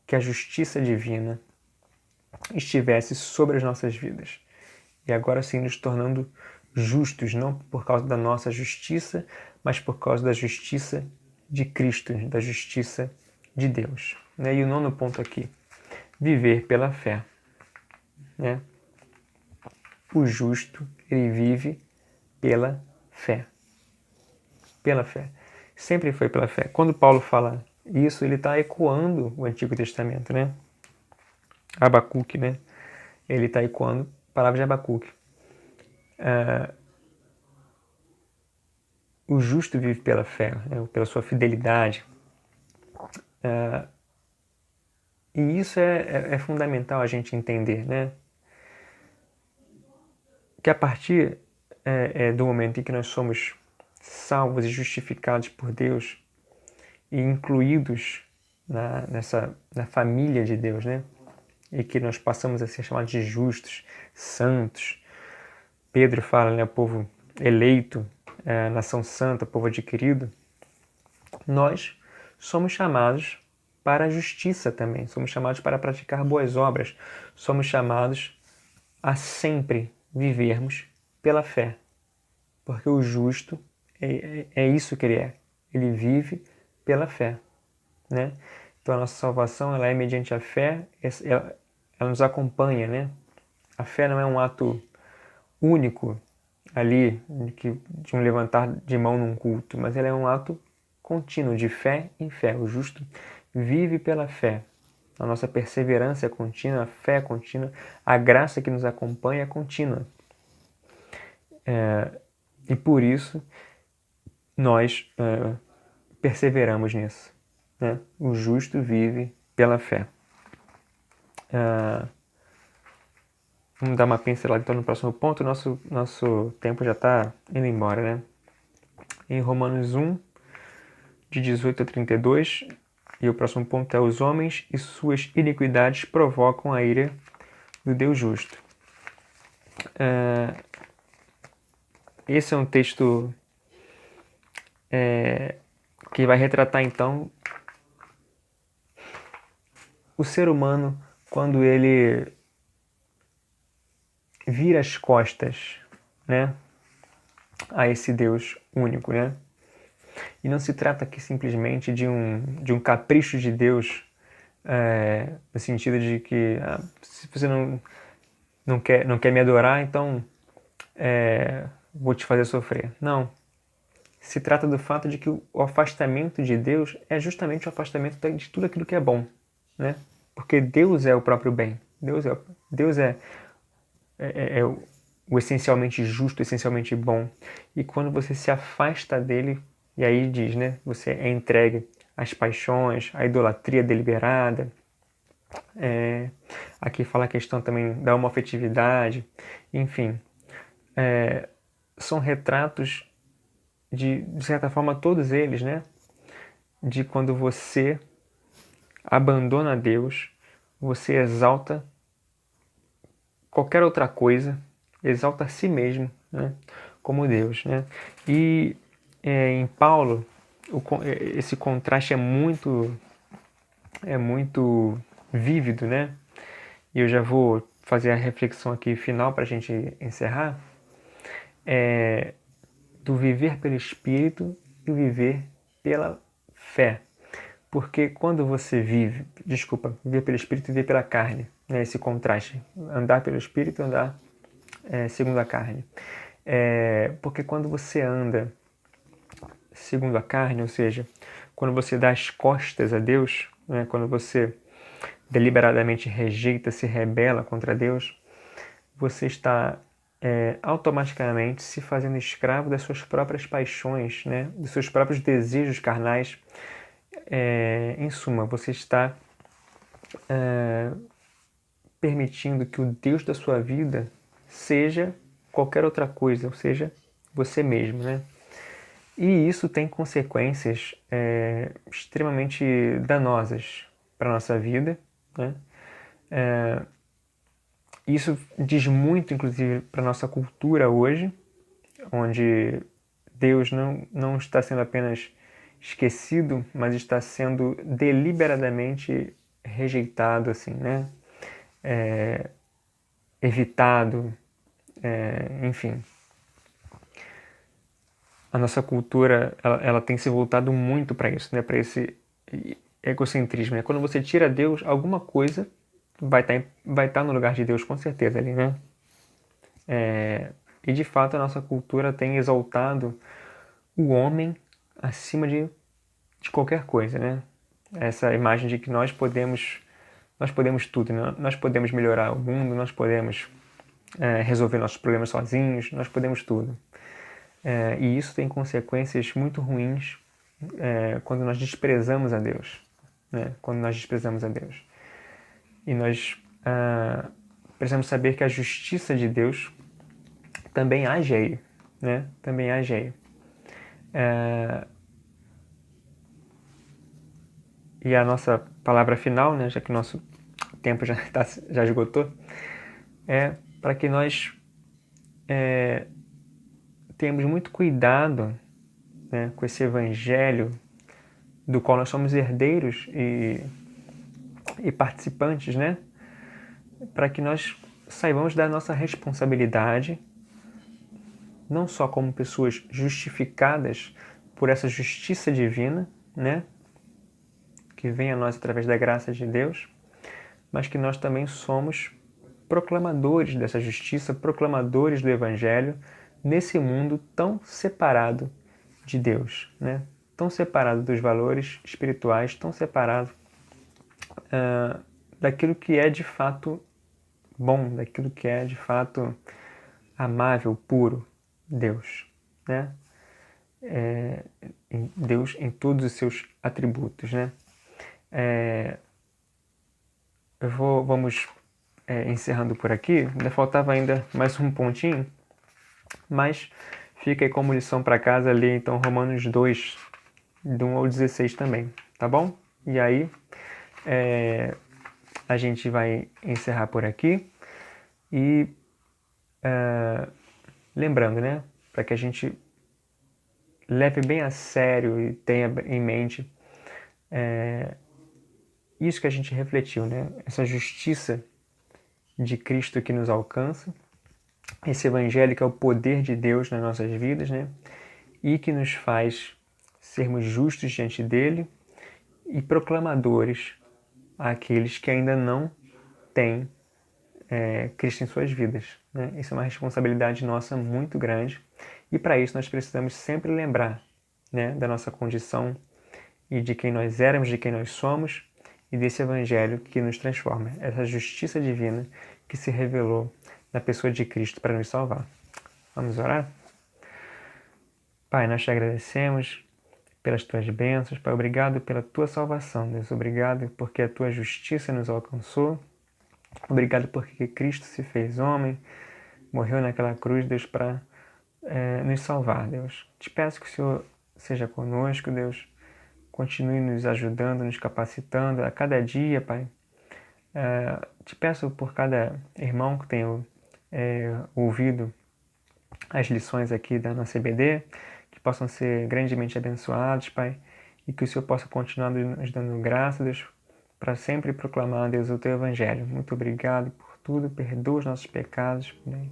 que a justiça divina estivesse sobre as nossas vidas. E agora sim nos tornando justos, não por causa da nossa justiça, mas por causa da justiça de Cristo, da justiça de Deus. E o nono ponto aqui, viver pela fé. Né? O justo, ele vive pela fé. Pela fé. Sempre foi pela fé. Quando Paulo fala isso, ele está ecoando o Antigo Testamento, né? Abacuque, né? Ele está ecoando a palavra de Abacuque. O justo vive pela fé, né? Pela sua fidelidade. E isso é fundamental a gente entender, né? Que a partir do momento em que nós somos salvos e justificados por Deus e incluídos na família de Deus, né? E que nós passamos a ser chamados de justos, santos. Pedro fala, né? Povo eleito, nação santa, povo adquirido. Nós somos chamados para a justiça também. Somos chamados para praticar boas obras. Somos chamados a sempre vivermos pela fé. Porque o justo é isso que ele é. Ele vive pela fé. Né? Então a nossa salvação ela é mediante a fé, ela nos acompanha. Né? A fé não é um ato único ali de um levantar de mão num culto, mas ela é um ato contínuo, de fé em fé. O justo vive pela fé. A nossa perseverança é contínua, a fé é contínua, a graça que nos acompanha é contínua. E por isso nós perseveramos nisso. Né? O justo vive pela fé. Vamos dar uma pincelada então no próximo ponto. Nosso tempo já está indo embora, né? Em Romanos 1, de 18 a 32, e o próximo ponto é: os homens e suas iniquidades provocam a ira do Deus justo. Esse é um texto que vai retratar então o ser humano quando ele vira as costas, né, a esse Deus único, né? E não se trata aqui simplesmente de um capricho de Deus, no sentido de que se você não quer me adorar, então vou te fazer sofrer. Não. Se trata do fato de que o afastamento de Deus é justamente o afastamento de tudo aquilo que é bom, né? Porque Deus é o próprio bem. Deus é o essencialmente justo, essencialmente bom. E quando você se afasta dele, e aí diz, né? Você é entregue às paixões, à idolatria deliberada. Aqui fala a questão também da homoafetividade. Enfim, são retratos de certa forma, todos eles, né? De quando você abandona Deus, você exalta qualquer outra coisa, exalta a si mesmo, né? Como Deus, né? E em Paulo, esse contraste é muito vívido, né? E eu já vou fazer a reflexão aqui final para a gente encerrar. Do viver pelo Espírito e o viver pela fé. Porque quando você viver pelo Espírito e viver pela carne, né, esse contraste, andar pelo Espírito e andar segundo a carne. Porque quando você anda segundo a carne, ou seja, quando você dá as costas a Deus, né, quando você deliberadamente rejeita, se rebela contra Deus, você está automaticamente se fazendo escravo das suas próprias paixões, né? Dos seus próprios desejos carnais. Em suma, você está permitindo que o Deus da sua vida seja qualquer outra coisa, ou seja, você mesmo, né? E isso tem consequências extremamente danosas para a nossa vida, né? Isso diz muito, inclusive, para a nossa cultura hoje, onde Deus não está sendo apenas esquecido, mas está sendo deliberadamente rejeitado, assim, né? Evitado, enfim. A nossa cultura ela tem se voltado muito para isso, né? Para esse egocentrismo, né? Quando você tira Deus, alguma coisa vai tá no lugar de Deus, com certeza, ali, né? E de fato a nossa cultura tem exaltado o homem acima de qualquer coisa, né? Essa imagem de que nós podemos tudo, né? Nós podemos melhorar o mundo, nós podemos resolver nossos problemas sozinhos, nós podemos tudo. E isso tem consequências muito ruins quando nós desprezamos a Deus, né? Quando nós desprezamos a Deus. E nós precisamos saber que a justiça de Deus também age aí, né? Também age aí. E a nossa palavra final, né, já que o nosso tempo já esgotou, é para que nós tenhamos muito cuidado, né, com esse evangelho do qual nós somos herdeiros e participantes, né, para que nós saibamos da nossa responsabilidade, não só como pessoas justificadas por essa justiça divina, né, que vem a nós através da graça de Deus, mas que nós também somos proclamadores dessa justiça, proclamadores do Evangelho nesse mundo tão separado de Deus, né? Tão separado dos valores espirituais, tão separado daquilo que é de fato bom, daquilo que é de fato amável, puro, Deus, né? Deus em todos os seus atributos, né? Vamos encerrando por aqui. Ainda faltava ainda mais um pontinho, mas fica aí como lição para casa, ler então Romanos 2, de 1 ao 16 também, tá bom? E aí a gente vai encerrar por aqui e lembrando, né, para que a gente leve bem a sério e tenha em mente isso que a gente refletiu, né? Essa justiça de Cristo que nos alcança, esse evangelho que é o poder de Deus nas nossas vidas, né? E que nos faz sermos justos diante dele e proclamadores àqueles que ainda não têm Cristo em suas vidas, né? Isso é uma responsabilidade nossa muito grande e para isso nós precisamos sempre lembrar, né, da nossa condição e de quem nós éramos, de quem nós somos e desse evangelho que nos transforma, essa justiça divina que se revelou na pessoa de Cristo para nos salvar. Vamos orar? Pai, nós te agradecemos pelas tuas bênçãos, Pai, obrigado pela tua salvação, Deus, obrigado porque a tua justiça nos alcançou, obrigado porque Cristo se fez homem, morreu naquela cruz, Deus, para nos salvar, Deus. Te peço que o Senhor seja conosco, Deus, continue nos ajudando, nos capacitando a cada dia, Pai. Te peço por cada irmão que tenha ouvido as lições aqui da nossa EBD, que possam ser grandemente abençoados, Pai, e que o Senhor possa continuar nos dando graça, Deus, para sempre proclamar, Deus, o Teu Evangelho. Muito obrigado por tudo, perdoa os nossos pecados, né?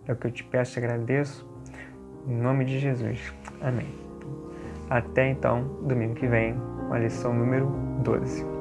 É o que eu te peço e agradeço, em nome de Jesus. Amém. Até então, domingo que vem, com a lição número 12.